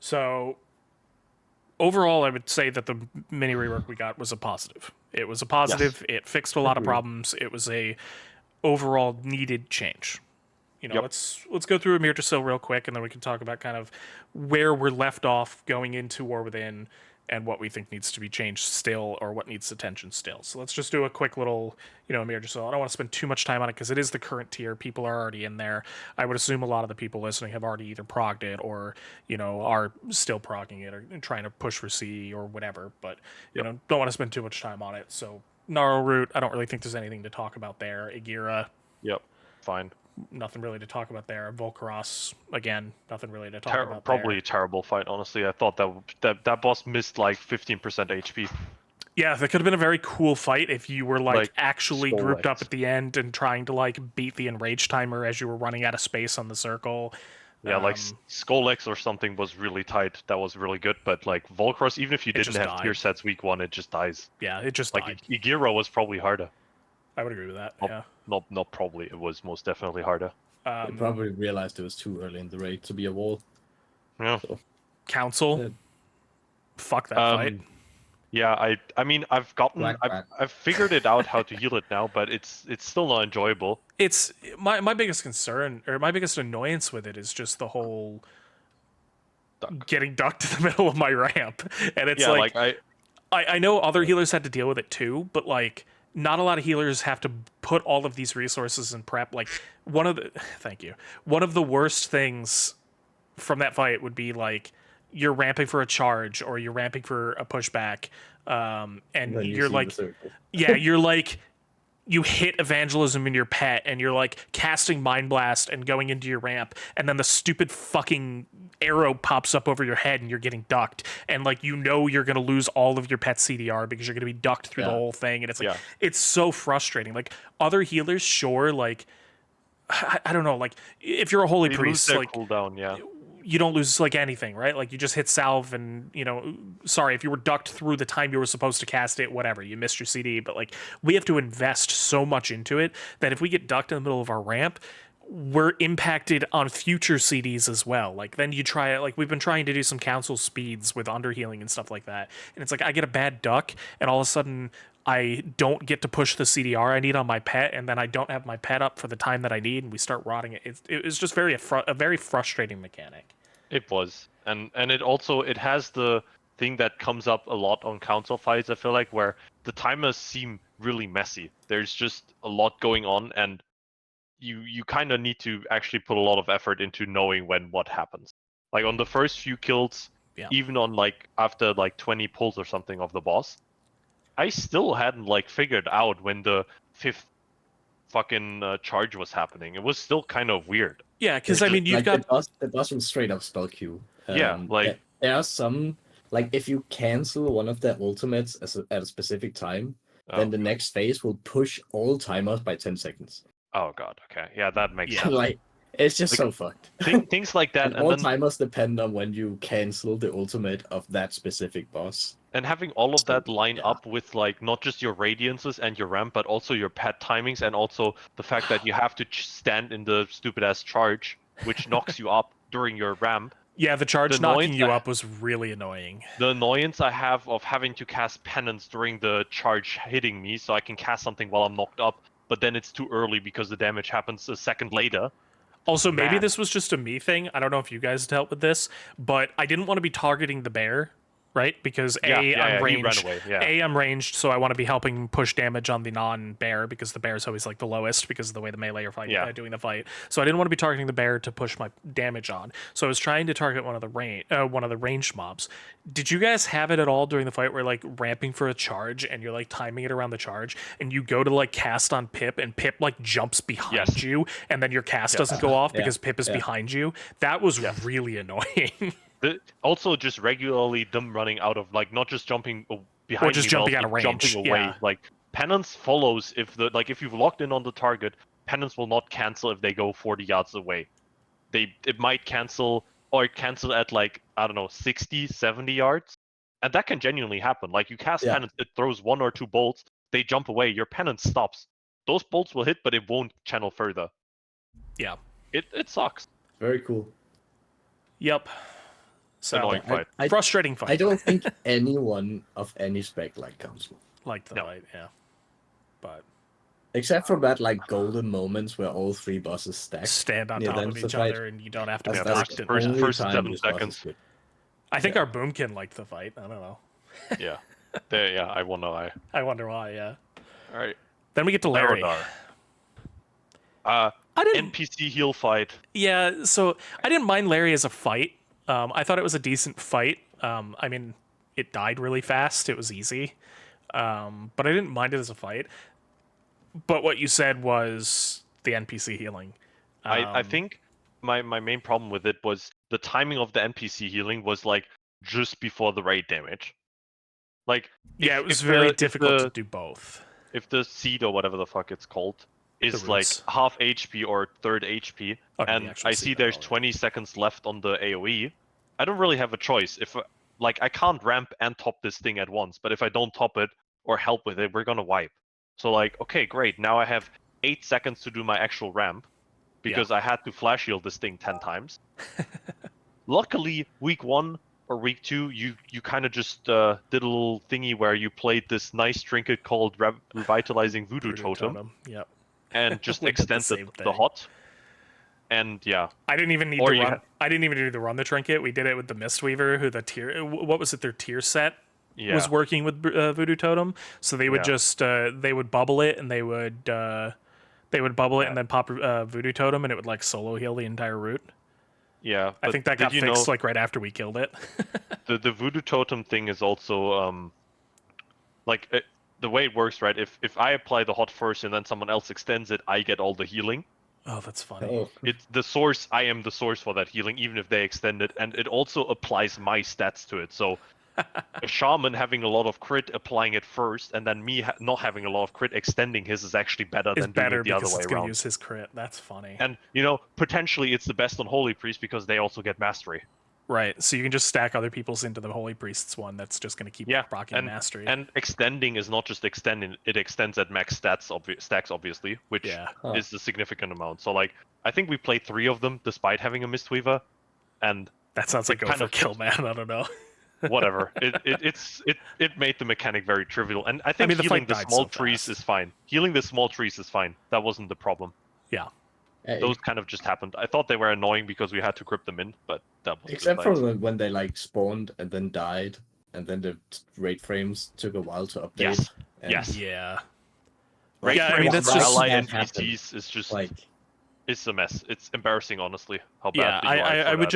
So overall, I would say that the mini rework we got was a positive. It was a positive. Yes. It fixed a lot of problems. It was a overall needed change. Let's go through Amir Drasil real quick, and then we can talk about kind of where we're left off going into War Within and what we think needs to be changed still, or what needs attention still. So let's just do a quick little, Amir Drasil. I don't want to spend too much time on it because it is the current tier. People are already in there. I would assume a lot of the people listening have already either progged it or, are still progging it or trying to push for C or whatever. But, don't want to spend too much time on it. So Gnarl Root, I don't really think there's anything to talk about there. Agira. Yep, fine. Nothing really to talk about there. Volcaros, again, nothing really to talk about probably there. A terrible fight, honestly. I thought that boss missed like 15% HP. Yeah, that could have been a very cool fight if you were like actually grouped up at the end and trying to beat the enrage timer as you were running out of space on the circle. Yeah, Skolex or something was really tight. That was really good. But Volcaros, even if you didn't have tier sets week 1, it just dies. Yeah, it just died. Agira was probably harder. I would agree with that. Not probably. It was most definitely harder. They probably realized it was too early in the raid to be a wall. Yeah. So. Council. Fuck that fight. Yeah, I mean, I've figured it out how to heal it now, but it's still not enjoyable. It's my biggest concern, or my biggest annoyance with it, is just the whole getting ducked in the middle of my ramp, and it's I know other healers had to deal with it too, but not a lot of healers have to put all of these resources in prep. Like thank you. One of the worst things from that fight would be like you're ramping for a charge or you're ramping for a pushback, and you're like, yeah, you're like. You hit evangelism in your pet and you're like casting mind blast and going into your ramp, and then the stupid fucking arrow pops up over your head and you're getting ducked, and like you're gonna lose all of your pet CDR because you're gonna be ducked through the whole thing, and it's like it's so frustrating. Like other healers, sure, like I don't know, like if you're a holy priest, like cooldown, you don't lose like anything, right? Like you just hit salve and, sorry, if you were ducked through the time you were supposed to cast it, whatever, you missed your CD. But like we have to invest so much into it that if we get ducked in the middle of our ramp, we're impacted on future CDs as well. Like then you try it, like we've been trying to do some council speeds with underhealing and stuff like that. And it's like I get a bad duck and all of a sudden I don't get to push the CDR I need on my pet, and then I don't have my pet up for the time that I need, and we start rotting it. It was just a very frustrating mechanic. It was, and it has the thing that comes up a lot on council fights. I feel like where the timers seem really messy. There's just a lot going on, and you kind of need to actually put a lot of effort into knowing when what happens. Like on the first few kills, even on like after like 20 pulls or something of the boss, I still hadn't like figured out when the 5th fucking charge was happening. It was still kind of weird. Yeah, because I mean you've like got the boss will straight up spell queue. Like there are some, like if you cancel one of their ultimates at a specific time, then the next phase will push all timers by 10 seconds. Oh god, okay, yeah, that makes sense. Like it's just so fucked. Things like that, and all timers depend on when you cancel the ultimate of that specific boss. And having all of that line up with like not just your radiances and your ramp, but also your pet timings, and also the fact that you have to stand in the stupid ass charge, which knocks you up during your ramp. Yeah, the charge knocking you up was really annoying. The annoyance I have of having to cast penance during the charge hitting me, so I can cast something while I'm knocked up, but then it's too early because the damage happens a second later. Also, maybe this was just a me thing. I don't know if you guys dealt with this, but I didn't want to be targeting the bear, right? Because I'm ranged. I'm ranged, so I want to be helping push damage on the non-bear because the bear is always like the lowest because of the way the melee are fighting, doing the fight. So I didn't want to be targeting the bear to push my damage on. So I was trying to target one of the ranged mobs. Did you guys have it at all during the fight where like ramping for a charge and you're like timing it around the charge and you go to like cast on Pip and Pip like jumps behind you and then your cast doesn't go off because Pip is behind you? That was really annoying. Also, just regularly them running out of like not just jumping behind, or just jumping out of range, jumping away. Like penance follows if you've locked in on the target, penance will not cancel if they go 40 yards away. It might cancel at like I don't know 60, 70 yards, and that can genuinely happen. Like you cast penance, it throws 1 or 2 bolts, they jump away, your penance stops. Those bolts will hit, but it won't channel further. Yeah, it sucks. Very cool. Yep. So, annoying fight. Frustrating fight. I don't think anyone of any spec like council. Like the fight, yeah. But except for that like golden moments where all 3 bosses stand on top of each other and you don't have to be locked in. First 7 seconds. I think our boomkin liked the fight. I don't know. Yeah. I wonder why. I wonder why, yeah. Alright. Then we get to Larry. NPC heal fight. Yeah, so I didn't mind Larry as a fight. I thought it was a decent fight. I mean, it died really fast. It was easy. But I didn't mind it as a fight. But what you said was the NPC healing. I think my main problem with it was the timing of the NPC healing was like just before the raid damage. Like it was very difficult to do both. If the seed or whatever the fuck it's called is like half HP or third HP, and I see there's 20 seconds left on the AoE, I don't really have a choice. If I can't ramp and top this thing at once, but if I don't top it or help with it, we're gonna wipe. So like, okay, great. Now I have 8 seconds to do my actual ramp because I had to flash heal this thing 10 times. Luckily, week 1 or week 2, you kind of just did a little thingy where you played this nice trinket called Revitalizing Voodoo Totem. Yep. And just extended the hot. And I didn't even need to run. I didn't even need to run the trinket. We did it with the Mistweaver, who what was it? Their tier set. was working with Voodoo Totem, so they would just they would bubble it and they would bubble it and then pop Voodoo Totem and it would like solo heal the entire route. Yeah, I think that got fixed like right after we killed it. the Voodoo Totem thing is also the way it works, right? If I apply the hot first and then someone else extends it, I get all the healing. Oh, that's funny. Oh. It's the source. I am the source for that healing, even if they extend it, and it also applies my stats to it. So a shaman having a lot of crit applying it first, and then me not having a lot of crit extending his is actually better than doing it the other way it's gonna around. Use his crit. That's funny. And potentially it's the best on Holy Priest because they also get mastery. Right, so you can just stack other people's into the Holy Priest's one that's just going to keep rocking mastery. And extending is not just extending, it extends at max stacks, obviously, which is a significant amount. So, like, I think we played 3 of them despite having a Mistweaver, and... That sounds like overkill, man, I don't know. Whatever. It made the mechanic very trivial, and I think healing the small trees is fine. Healing the small trees is fine. That wasn't the problem. Yeah. Those kind of just happened. I thought they were annoying because we had to grip them in, but that was except for when they like spawned and then died, and then the raid frames took a while to update. Yes. Yeah. Raid frames and ally NPCs is just like it's a mess. It's embarrassing, honestly. How bad. I would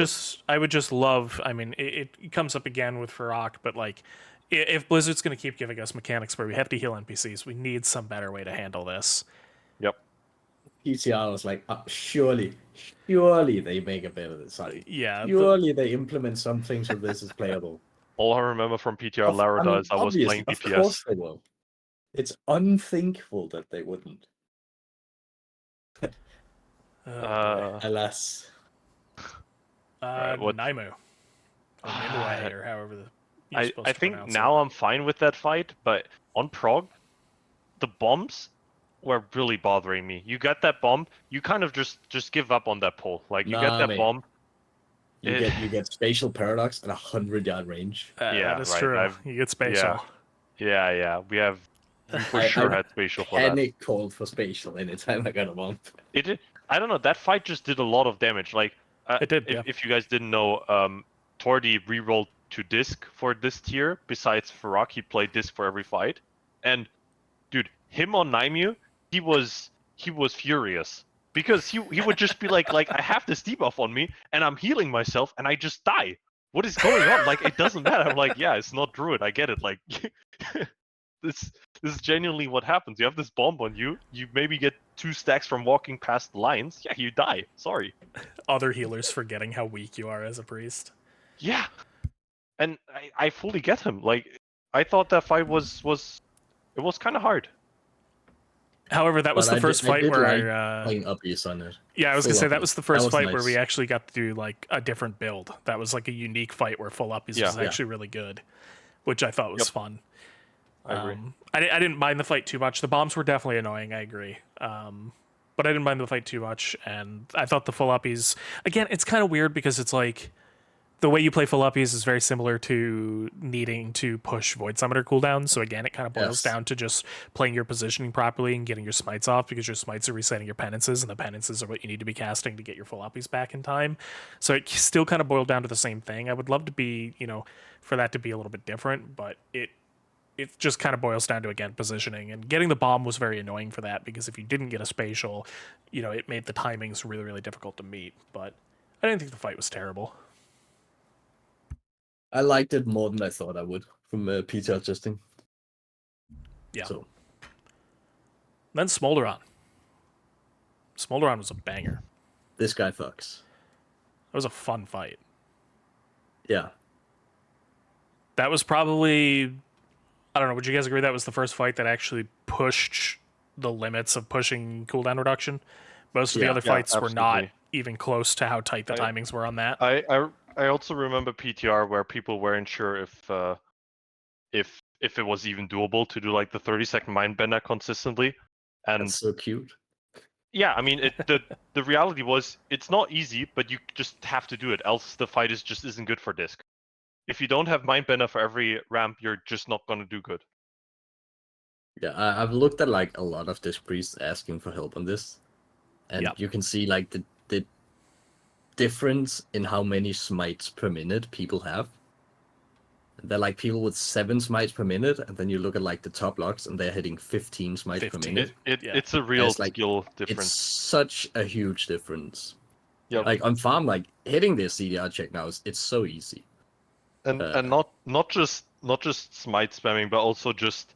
just love. I mean, it comes up again with Fyrakk, but like, if Blizzard's going to keep giving us mechanics where we have to heal NPCs, we need some better way to handle this. Yep. PTR was like, surely they make a better design. Yeah. Surely they implement some things so this is playable. All I remember from PTR Larada is I was playing DPS. Of course they will. It's unthinkable that they wouldn't. Alas. Nymue. Or however I think now I'm fine with that fight, but on prog, the bombs were really bothering me. You got that bomb, you kind of just give up on that pull. Like you get that bomb. You get spatial paradox at 100-yard range. That is true. You get spatial. Yeah. We for sure had spatial for that. And it called for spatial anytime I got a bomb. It did. I don't know. That fight just did a lot of damage. Like it did. If you guys didn't know, Tordi rerolled to disc for this tier. Besides Fyrakk, he played disc for every fight. And dude, him on Nymue, he was furious because he would just be like I have this debuff on me and I'm healing myself and I just die. What is going on? Like it doesn't matter. I'm like, yeah, it's not Druid. I get it. Like this is genuinely what happens. You have this bomb on you. You maybe get 2 stacks from walking past the lines. Yeah, you die. Sorry. Other healers forgetting how weak you are as a priest. Yeah, and I fully get him. Like I thought that fight was kind of hard. However, that was the first fight where I playing Uppies on it. Yeah, I was gonna say that was the first fight where we actually got to do like a different build. That was like a unique fight where full Uppies was actually really good, which I thought was fun. I agree. I didn't mind the fight too much. The bombs were definitely annoying. I agree. But I didn't mind the fight too much, and I thought the full Uppies again. It's kind of weird because it's like the way you play full Uppies is very similar to needing to push Void Summoner cooldowns. So again, it kind of boils down to just playing your positioning properly and getting your smites off, because your smites are resetting your penances, and the penances are what you need to be casting to get your full Uppies back in time. So it still kind of boiled down to the same thing. I would love to be, for that to be a little bit different, but it just kind of boils down to, again, positioning. And getting the bomb was very annoying for that, because if you didn't get a spatial, it made the timings really, really difficult to meet. But I didn't think the fight was terrible. I liked it more than I thought I would from PTR testing. Yeah. So. Then Smolderon. Smolderon was a banger. This guy fucks. That was a fun fight. Yeah. That was probably... I don't know, would you guys agree that was the first fight that actually pushed the limits of pushing cooldown reduction? Most of the other fights were not even close to how tight the timings were on that. I also remember PTR where people weren't sure if it was even doable to do like the 30-second Mindbender consistently. And that's so cute. Yeah, I mean, the reality was it's not easy, but you just have to do it, else the fight isn't good for disc. If you don't have Mindbender for every ramp, you're just not gonna do good. Yeah, I've looked at like a lot of disc priests asking for help on this, and you can see like the difference in how many smites per minute people have. they're like people with 7 smites per minute, and then you look at like the top logs, and they're hitting 15 smites per minute. It's a real skill difference. It's such a huge difference. Yeah, like on farm, like hitting this CDR check now it's so easy. And not just smite spamming, but also just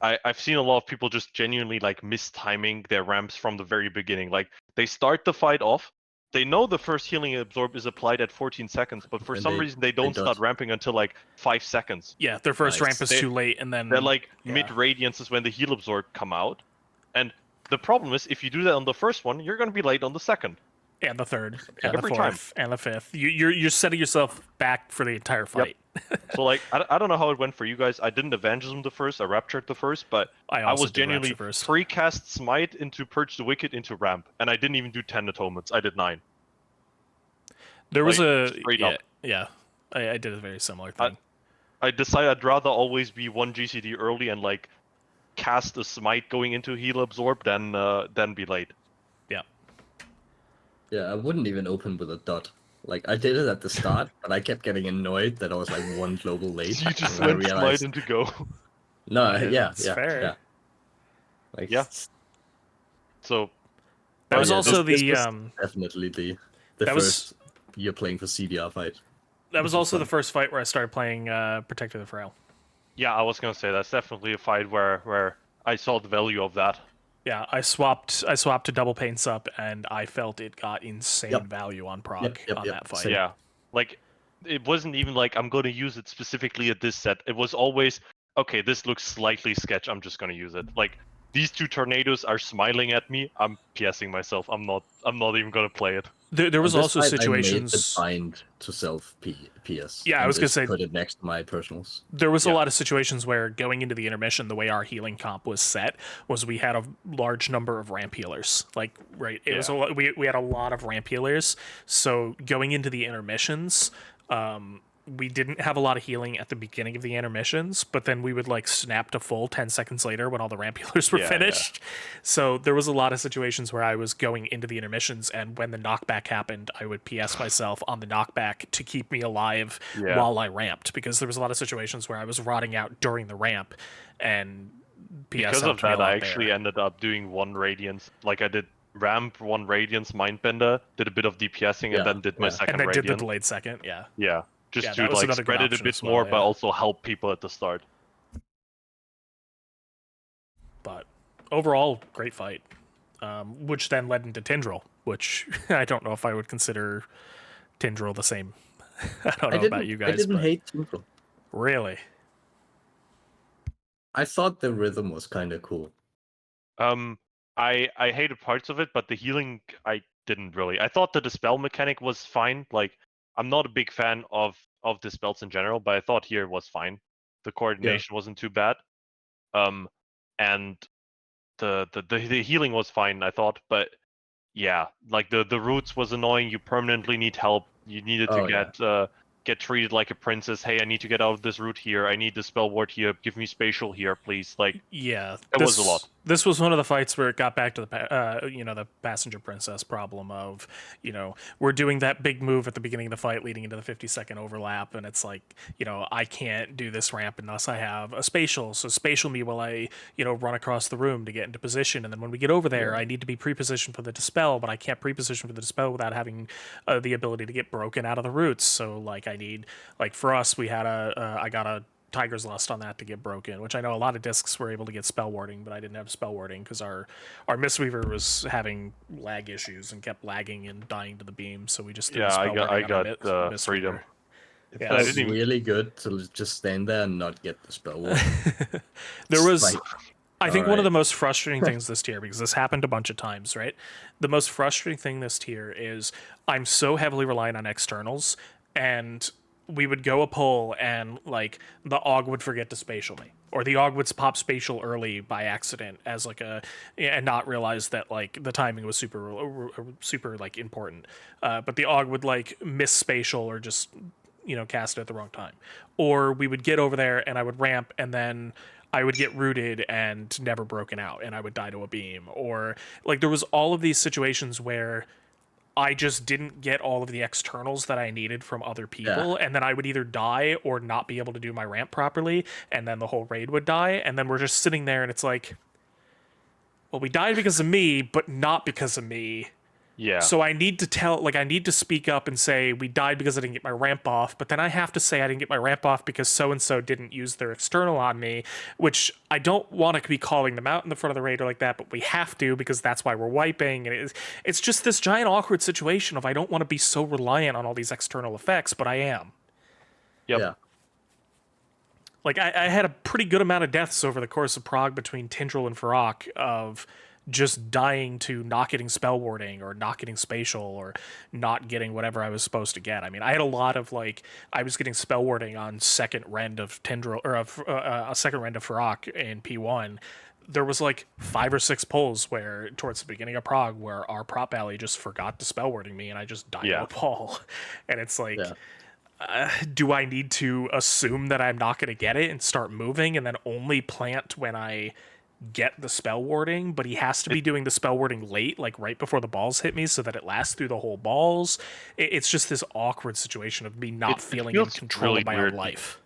I've seen a lot of people just genuinely like mistiming their ramps from the very beginning. Like they start the fight off, they know the first healing absorb is applied at 14 seconds, but for some reason they don't start ramping until like 5 seconds. Yeah, their first ramp is too late, and then they're like mid radiance is when the heal absorb come out. And the problem is if you do that on the first one, you're gonna be late on the second. And the third, and the fourth, and the fifth. You're setting yourself back for the entire fight. Yep. So like I don't know how it went for you guys. I didn't evangelism the first, I raptured the first, but I was genuinely pre-cast smite into purge the wicked into ramp, and I didn't even do 10 atonements. I did 9. There was up. I did a very similar thing. I decided I'd rather always be 1 GCD early and like cast a smite going into heal absorb than be late. Yeah, I wouldn't even open with a dot. Like, I did it at the start, but I kept getting annoyed that I was like 1 global late. You just went smite into go. No, yeah. Fair. Yeah. Like, So that was also this was definitely the first year playing for CDR fight. That was also the first fight where I started playing Protector the Frail. Yeah, I was gonna say that's definitely a fight where I saw the value of that. Yeah, I swapped to double pain sup, and I felt it got insane value on proc on that fight. Same. Yeah, like it wasn't even like I'm going to use it specifically at this set. It was always okay. This looks slightly sketch. I'm just going to use it. Like these 2 tornadoes are smiling at me. I'm PSing myself. I'm not even going to play it. There was also situations. I made the bind to self PS. Yeah, I was gonna say put it next to my personals. There was a lot of situations where going into the intermission, the way our healing comp was set was we had a large number of ramp healers. Like it was we had a lot of ramp healers. So going into the intermissions, we didn't have a lot of healing at the beginning of the intermissions, but then we would like snap to full 10 seconds later when all the ramp healers were finished. So there was a lot of situations where I was going into the intermissions, and when the knockback happened, I would PS myself on the knockback to keep me alive while I ramped, because there was a lot of situations where I was rotting out during the ramp, and PS because of that I actually ended up doing 1 radiance. Like I did ramp, 1 radiance mindbender, did a bit of DPSing, and then did my second and then radiant. did the delayed second. Yeah. Just to like spread it a bit more, but also help people at the start. But overall, great fight. Which then led into Tindral, which I don't know if I would consider Tindral the same. I don't know about you guys. I didn't hate Tindral. Really? I thought the rhythm was kind of cool. I hated parts of it, but the healing I didn't really. I thought the dispel mechanic was fine. Like I'm not a big fan of dispels in general, but I thought here was fine. The coordination wasn't too bad. And the healing was fine, I thought, but yeah, like the roots was annoying. You permanently need help. You needed to get treated like a princess. Hey, I need to get out of this route here. I need the spell ward here. Give me spatial here, please. Like it was a lot. This was one of the fights where it got back to the the passenger princess problem of we're doing that big move at the beginning of the fight leading into the 50-second overlap, and it's like I can't do this ramp unless I have a spatial. So spatial me while I run across the room to get into position, and then when we get over there, I need to be pre-positioned for the dispel, but I can't pre-position for the dispel without having the ability to get broken out of the roots. So like I need for us we had I got a Tiger's Lust on that to get broken, which I know a lot of discs were able to get spell warding, but I didn't have spell warding because our Mistweaver was having lag issues and kept lagging and dying to the beam, so we just I got freedom. Yeah, it's really good to just stand there and not get the spell ward. There was I think one of the most frustrating things this tier, because this happened a bunch of times, right? The most frustrating thing this tier is I'm so heavily reliant on externals, and we would go a pull and like the AUG would forget to spatial me, or the AUG would pop spatial early by accident as like and not realize that like the timing was super like important. But the AUG would like miss spatial or just cast it at the wrong time, or we would get over there and I would ramp and then I would get rooted and never broken out and I would die to a beam, or like there was all of these situations where I just didn't get all of the externals that I needed from other people, and then I would either die or not be able to do my ramp properly, and then the whole raid would die, and then we're just sitting there, and it's like, well, we died because of me, but not because of me. Yeah. So I need to speak up and say we died because I didn't get my ramp off, but then I have to say I didn't get my ramp off because so-and-so didn't use their external on me, which I don't want to be calling them out in the front of the raid or like that, but we have to because that's why we're wiping. And it's just this giant awkward situation of I don't want to be so reliant on all these external effects, but I am. Yep. Yeah. Like, I had a pretty good amount of deaths over the course of Prog between Tindral and Fyrakk of just dying to not getting spell warding or not getting spatial or not getting whatever I was supposed to get. I mean, I had a lot of, like, I was getting spell warding on second rend of Tindral, or a second rend of Fyrakk in P1. There was, like, 5 or 6 pulls where, towards the beginning of Prog, where our prop alley just forgot to spell warding me and I just died to a ball. And it's like... Yeah. Do I need to assume that I'm not going to get it and start moving and then only plant when I get the spell warding? But he has to be doing the spell warding late, like right before the balls hit me, so that it lasts through the whole balls. It's just this awkward situation of me not feeling in control of my own life.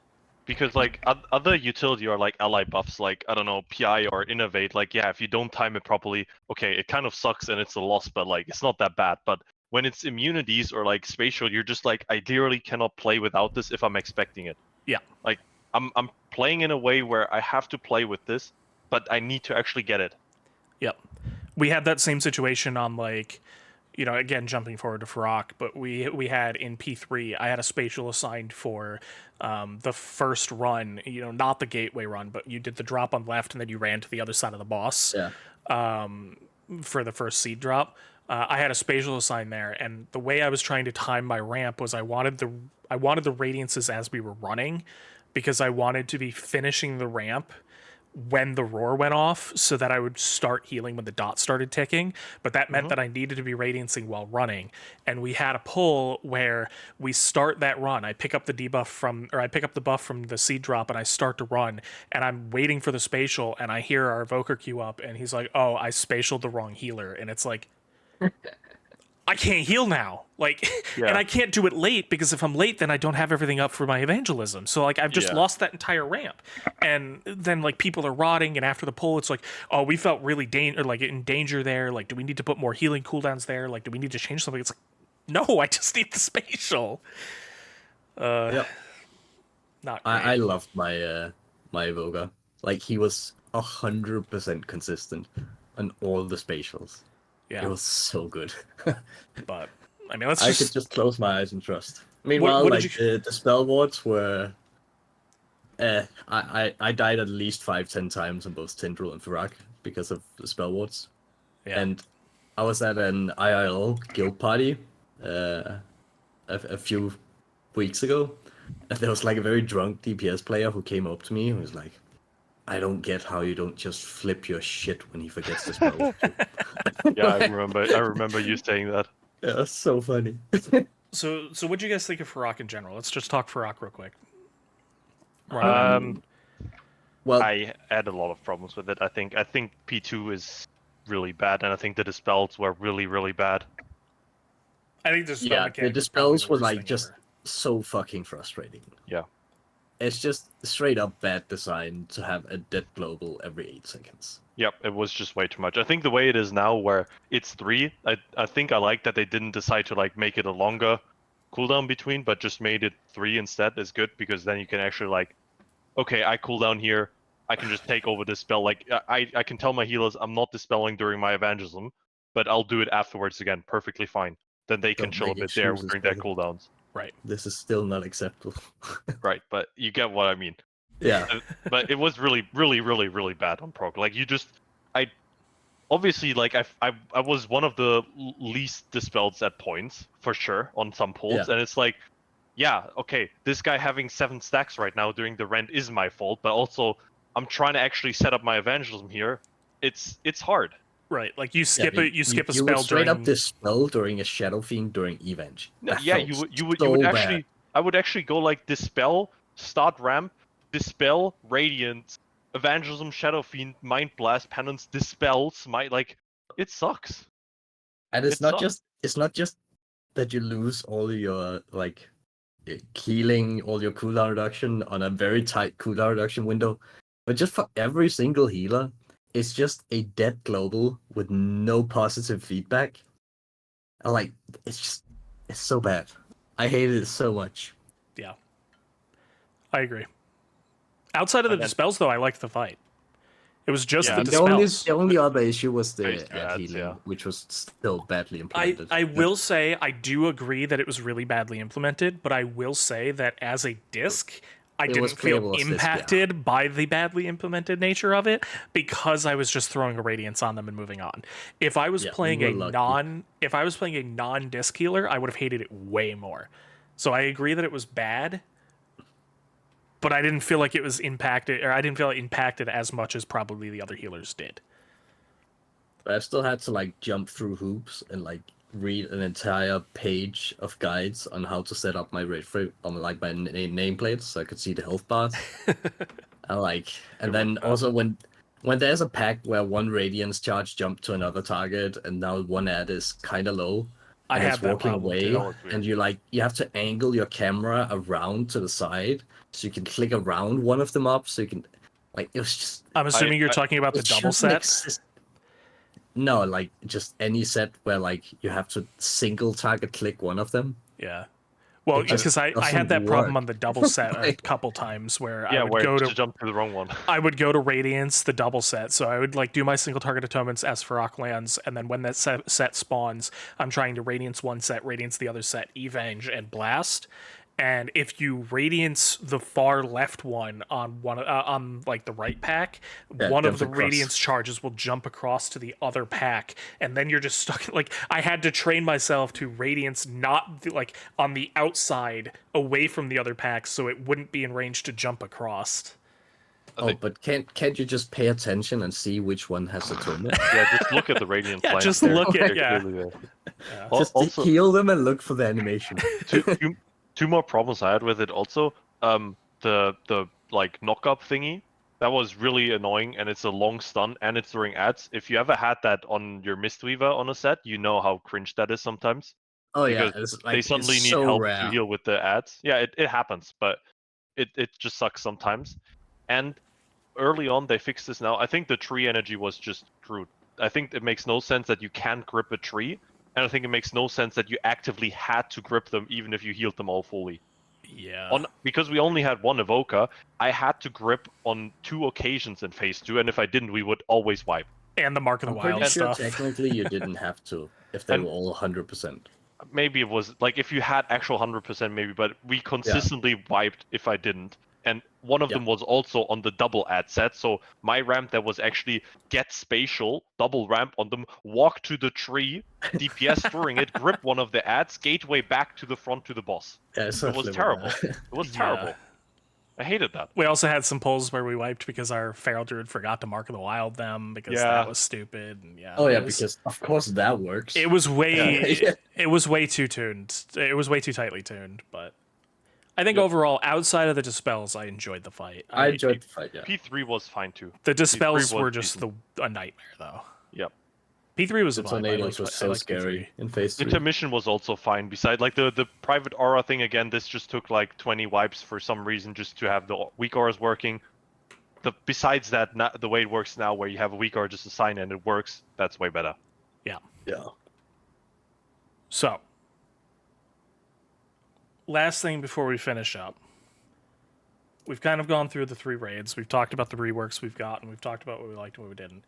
Because, like, other utility or, like, ally buffs, like, I don't know, PI or Innovate, like, yeah, if you don't time it properly, okay, it kind of sucks and it's a loss, but, like, it's not that bad. But when it's immunities or, like, spatial, you're just like, I literally cannot play without this if I'm expecting it. Yeah. Like, I'm playing in a way where I have to play with this, but I need to actually get it. Yep. We had that same situation on, like, you know, again, jumping forward to Fyrakk, but we had in P3, I had a spatial assigned for the first run, you know, not the gateway run, but you did the drop on left and then you ran to the other side of the boss for the first seed drop. I had a spatial assigned there, and the way I was trying to time my ramp was I wanted the radiances as we were running, because I wanted to be finishing the ramp when the roar went off so that I would start healing when the dot started ticking. But that meant that I needed to be radiancing while running. And we had a pull where we start that run. I pick up the buff from the seed drop and I start to run, and I'm waiting for the spatial, and I hear our evoker queue up and he's like, oh, I spatialed the wrong healer. And it's like, I can't heal now. Like, and I can't do it late, because if I'm late, then I don't have everything up for my evangelism. So, like, I've just lost that entire ramp. And then, like, people are rotting, and after the pull, it's like, oh, we felt really in danger there. Like, do we need to put more healing cooldowns there? Like, do we need to change something? It's like, no, I just need the spatial. Not great. I loved my my evoker. Like, he was 100% consistent on all the spatials. Yeah. It was so good. But I mean, I could just close my eyes and trust. Meanwhile, the spell wards were I died at least 5-10 times on both Tindral and Fyrakk because of the spell wards. Yeah. And I was at an IRL guild party a few weeks ago, and there was like a very drunk DPS player who came up to me and was like, I don't get how you don't just flip your shit when he forgets to spell. Yeah, I remember you saying that. Yeah, that's so funny. So what do you guys think of Fyrakk in general? Let's just talk Fyrakk real quick. Well, I had a lot of problems with it. I think P2 is really bad, and I think the dispels were really, really bad. I think the dispels were like just so fucking frustrating. Yeah. It's just straight up bad design to have a dead global every 8 seconds. Yep, it was just way too much. I think the way it is now, where it's 3, I think I like that they didn't decide to like make it a longer cooldown between, but just made it 3 instead is good, because then you can actually like, okay, I cool down here, I can just take over this spell. Like, I can tell my healers I'm not dispelling during my evangelism, but I'll do it afterwards again, perfectly fine. Then they can chill a bit there during their cooldowns. Right. This is still not acceptable. Right, but you get what I mean. Yeah. But it was really, really, really, really bad on Prog. Like, obviously, like, I was one of the least dispelled at points, for sure, on some pulls, and it's like, yeah, okay, this guy having 7 stacks right now during the rend is my fault, but also, I'm trying to actually set up my evangelism here. It's hard. Right, like you skip a spell you would straight during... up dispel during a Shadow Fiend during Evenge. Yeah, you would actually... I would actually go like dispel, start ramp, dispel, radiant, evangelism, Shadow Fiend, Mind Blast, Penance, dispel, smite. Like, it sucks. And it's not just that you lose all your like healing, all your cooldown reduction on a very tight cooldown reduction window. But just for every single healer, it's just a dead global with no positive feedback. And like, it's so bad. I hated it so much. Yeah. I agree. Outside of the dispels, though, I liked the fight. It was just the dispels. The only other issue was the healing, which was still badly implemented. I will say, I do agree that it was really badly implemented, but I will say that as a disc, I didn't feel impacted by the badly implemented nature of it because I was just throwing a Radiance on them and moving on. If I was playing a non-disc healer, I would have hated it way more. So I agree that it was bad, but I didn't feel like it was impacted, or I didn't feel it impacted as much as probably the other healers did. But I still had to like jump through hoops and like read an entire page of guides on how to set up my raid on like my nameplates so I could see the health bars. And then also when there's a pack where one Radiance charge jumped to another target and now one ad is kind of low. I and have it's that walking away, too. and you have to angle your camera around to the side so you can click around one of them up. So you can, like, it was just. I'm assuming you're talking about the double set. No, like just any set where like you have to single target click one of them. Yeah. Well, because I had that problem on the double set a couple times where I would go to jump to the wrong one. I would go to Radiance, the double set. So I would like do my single target atonements as Fyrakk lands, and then when that set spawns, I'm trying to Radiance one set, Radiance the other set, Evenge, and Blast. And if you Radiance the far left one on like the right pack, one of the Radiance charges will jump across to the other pack, and then you're just stuck. Like, I had to train myself to Radiance not like on the outside away from the other pack, so it wouldn't be in range to jump across. But can't you just pay attention and see which one has the atonement? Yeah, just look at the Radiant. Yeah, just look at Just heal them and look for the animation. Two more problems I had with it also. The like knock-up thingy, that was really annoying, and it's a long stun, and it's during ads. If you ever had that on your Mistweaver on a set, you know how cringe that is sometimes. Oh yeah, they suddenly need help to heal with the ads. Yeah, it happens, but it just sucks sometimes. And early on, they fixed this now. I think the tree energy was just screwed. I think it makes no sense that you can't grip a tree. And I think it makes no sense that you actively had to grip them even if you healed them all fully. Yeah. Because we only had one Evoker, I had to grip on 2 occasions in Phase 2, and if I didn't, we would always wipe. And the Mark of the Wild stuff. Technically, you didn't have to, if they were all 100%. Maybe it was, like, if you had actual 100%, maybe, but we consistently wiped if I didn't. And one of them was also on the double ad set, so my ramp that was actually get spatial, double ramp on them, walk to the tree, DPS during it, grip one of the ads, gateway back to the front to the boss. Yeah, it was terrible. It was terrible. I hated that. We also had some pulls where we wiped because our Feral Druid forgot to Mark of the Wild them because that was stupid. And because of course that works. It was way it was way too tuned. It was way too tightly tuned, but I think overall, outside of the dispels, I enjoyed the fight. I enjoyed the fight, yeah. P3 was fine too. The dispels were just a nightmare, though. Yep. P3 was fine. Tornadoes was so scary in Phase 3. Intermission was also fine. Besides, like the private aura thing again, this just took like 20 wipes for some reason just to have the weak auras working. Besides that, the way it works now, where you have a weak aura just assign and it works, that's way better. Yeah. Yeah. So. Last thing before we finish up. We've kind of gone through the 3 raids. We've talked about the reworks we've got, and we've talked about what we liked and what we didn't.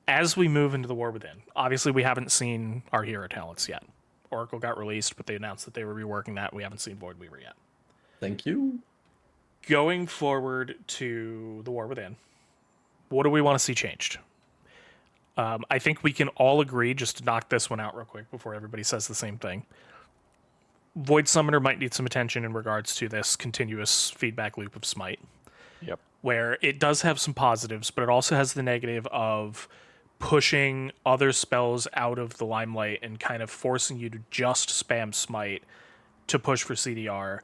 As we move into the War Within, obviously we haven't seen our hero talents yet. Oracle got released, but they announced that they were reworking that. We haven't seen Voidweaver yet. Thank you. Going forward to the War Within, what do we want to see changed? I think we can all agree, just to knock this one out real quick before everybody says the same thing. Void Summoner might need some attention in regards to this continuous feedback loop of Smite. Yep. Where it does have some positives, but it also has the negative of pushing other spells out of the limelight and kind of forcing you to just spam Smite to push for CDR.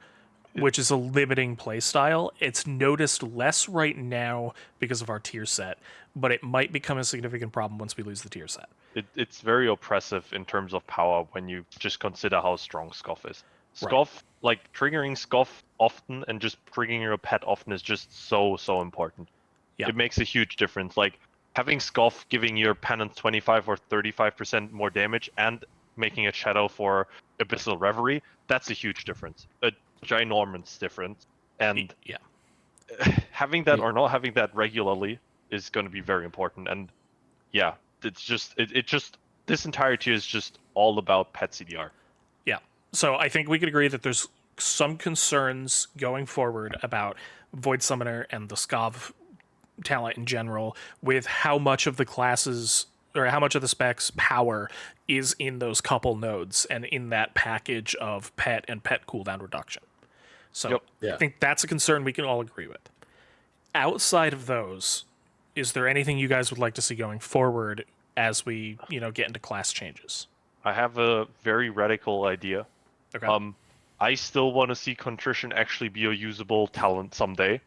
which is a limiting playstyle. It's noticed less right now because of our tier set, but it might become a significant problem once we lose the tier set. It's very oppressive in terms of power when you just consider how strong Scoff is. Scoff, like triggering Scoff often and just triggering your pet often is just so important. Yeah. It makes a huge difference. Like having Scoff giving your penance 25 or 35% more damage and making a shadow for Abyssal Reverie, that's a huge difference. A ginormous difference. And having that or not having that regularly is going to be very important. And yeah, it's just it just this entire tier is just all about pet CDR. Yeah. So I think we could agree that there's some concerns going forward about Void Summoner and the Skav talent in general with how much of the classes or how much of the specs power is in those couple nodes and in that package of pet and pet cooldown reduction. So I think that's a concern we can all agree with. Outside of those, is there anything you guys would like to see going forward as we, get into class changes? I have a very radical idea. Okay. I still want to see Contrition actually be a usable talent someday.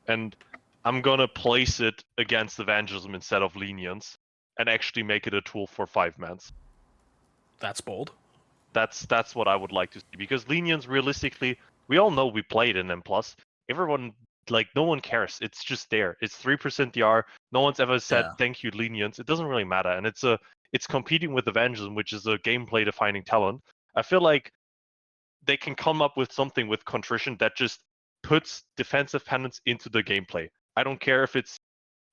And I'm gonna place it against Evangelism instead of Lenience and actually make it a tool for 5-mans. That's bold. That's what I would like to see. Because Lenience, realistically, we all know we played in M+. Everyone, no one cares. It's just there. It's 3% DR. No one's ever said, thank you, Lenience. It doesn't really matter. And it's competing with Evangelism, which is a gameplay-defining talent. I feel like they can come up with something with Contrition that just puts defensive penance into the gameplay. I don't care if it's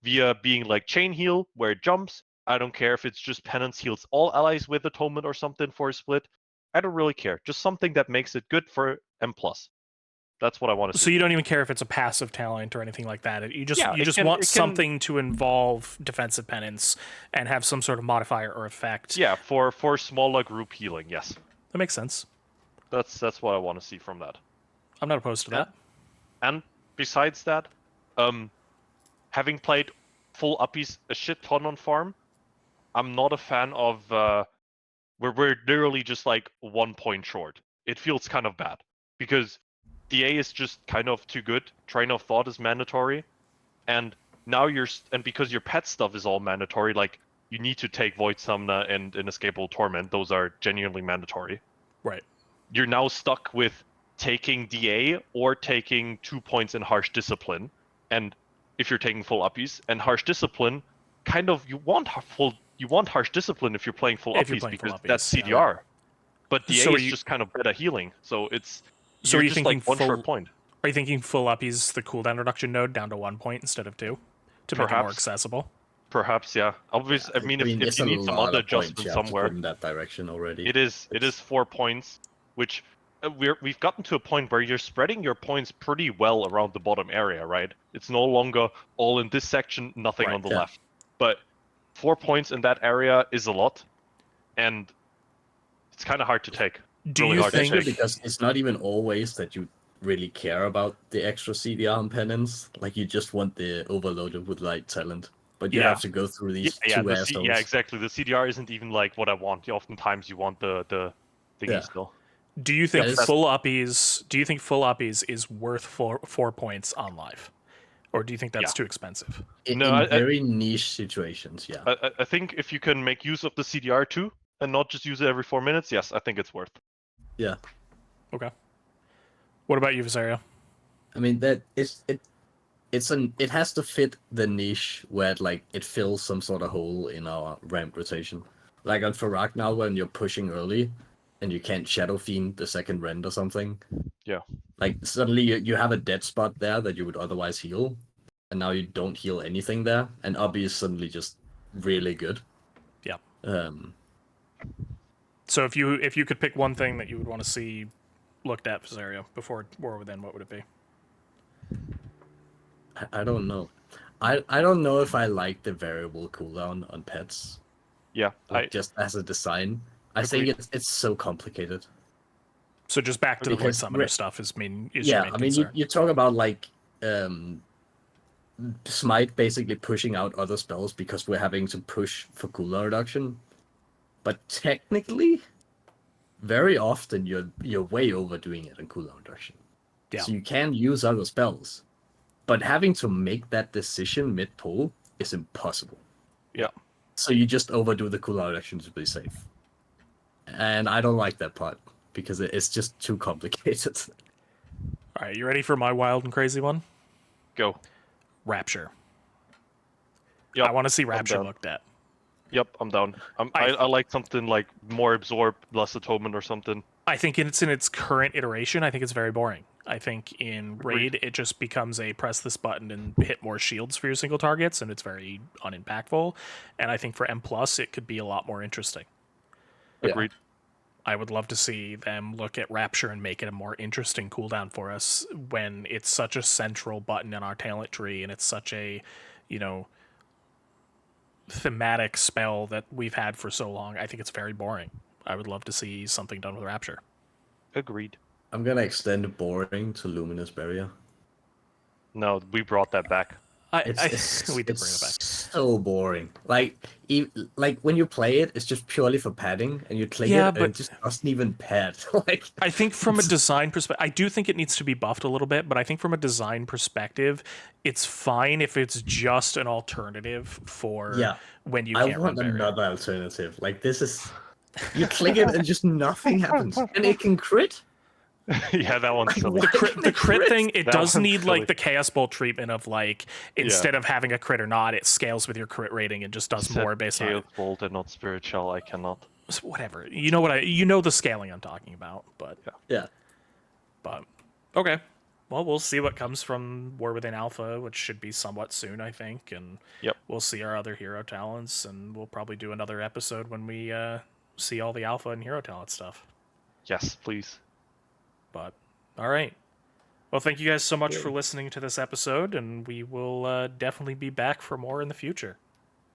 via being like Chain Heal, where it jumps. I don't care if it's just penance heals all allies with Atonement or something for a split. I don't really care. Just something that makes it good for M+. That's what I want to see. So you don't even care if it's a passive talent or anything like that. You just want something to involve defensive penance and have some sort of modifier or effect. Yeah, for smaller group healing, yes. That makes sense. That's what I want to see from that. I'm not opposed to that. And besides that, having played full uppies a shit ton on farm, I'm not a fan of we're literally just like 1 point short. It feels kind of bad because DA is just kind of too good. Train of Thought is mandatory, and now because your pet stuff is all mandatory, like you need to take Void Summoner and Inescapable Torment. Those are genuinely mandatory. Right. You're now stuck with taking DA or taking 2 points in Harsh Discipline, and if you're taking full uppies and Harsh Discipline, kind of you want Harsh Discipline if you're playing full uppies because that's CDR. Yeah. But DA is just kind of better healing, so it's are you thinking like one short point. Are you thinking full uppies the cooldown reduction node down to 1 point instead of 2 to make it more accessible? Perhaps, yeah. Obviously, I mean, if you need some other adjustment somewhere, in that direction already. It is 4 points, which we've gotten to a point where you're spreading your points pretty well around the bottom area, right? It's no longer all in this section, nothing on the left. But 4 points in that area is a lot, and it's kind of hard to take. Do you think because it's not even always that you really care about the extra CDR and penance? Like you just want the overloaded with light talent. But you have to go through these two assholes. Yeah, exactly. The CDR isn't even like what I want. Oftentimes you want the thingy still. Do you think full uppies? Do you think full uppies is worth 4 points on live, or do you think that's too expensive? In very niche situations, yeah. I think if you can make use of the CDR too, and not just use it every 4 minutes, yes, I think it's worth. Yeah. Okay. What about you, Viserio? I mean that it has to fit the niche where it fills some sort of hole in our ramp rotation. Like on Fyrakk now, when you're pushing early and you can't Shadow Fiend the second rend or something. Yeah. Like suddenly you have a dead spot there that you would otherwise heal, and now you don't heal anything there, and Obby is suddenly just really good. Yeah. So if you could pick one thing that you would want to see looked at, Viserio, before War Within, what would it be? I don't know. I don't know if I like the variable cooldown on pets. Yeah, just as a design. I think it's so complicated. So just back to the Void Summoner stuff is your main concern. You talk about Smite basically pushing out other spells because we're having to push for cooldown reduction. But technically, very often you're way overdoing it in cooldown reduction. Yeah. So you can use other spells. But having to make that decision mid-pull is impossible. Yeah. So you just overdo the cooldown action to be safe. And I don't like that part, because it's just too complicated. All right, you ready for my wild and crazy one? Go. Rapture. Yep, I want to see Rapture looked at. Yep, I'm down. I like something like more absorb, less atonement or something. I think it's in its current iteration. I think it's very boring. I think in Raid, it just becomes a press this button and hit more shields for your single targets, and it's very unimpactful. And I think for M+, it could be a lot more interesting. Agreed. I would love to see them look at Rapture and make it a more interesting cooldown for us when it's such a central button in our talent tree, and it's such a, thematic spell that we've had for so long. I think it's very boring. I would love to see something done with Rapture. Agreed. I'm gonna extend boring to Luminous Barrier. No, we brought that back. We did bring it back. So boring. Like when you play it, it's just purely for padding, and you click it, and it just doesn't even pad. I think from a design perspective, I do think it needs to be buffed a little bit, but I think from a design perspective, it's fine if it's just an alternative for when you can't run barrier. I want another alternative. Like, this is, you click it and just nothing happens, and it can crit. Yeah, that one's silly. The crit thing, it does need like the Chaos Bolt treatment of like, instead of having a crit or not, it scales with your crit rating and just does more based on Chaos Bolt and not Spiritual. I cannot. Whatever. You know the scaling I'm talking about, but yeah. But okay. Well, we'll see what comes from War Within Alpha, which should be somewhat soon, I think, and we'll see our other hero talents, and we'll probably do another episode when we see all the Alpha and hero talent stuff. Yes, please. But, all right. Well, thank you guys so much for listening to this episode, and we will definitely be back for more in the future.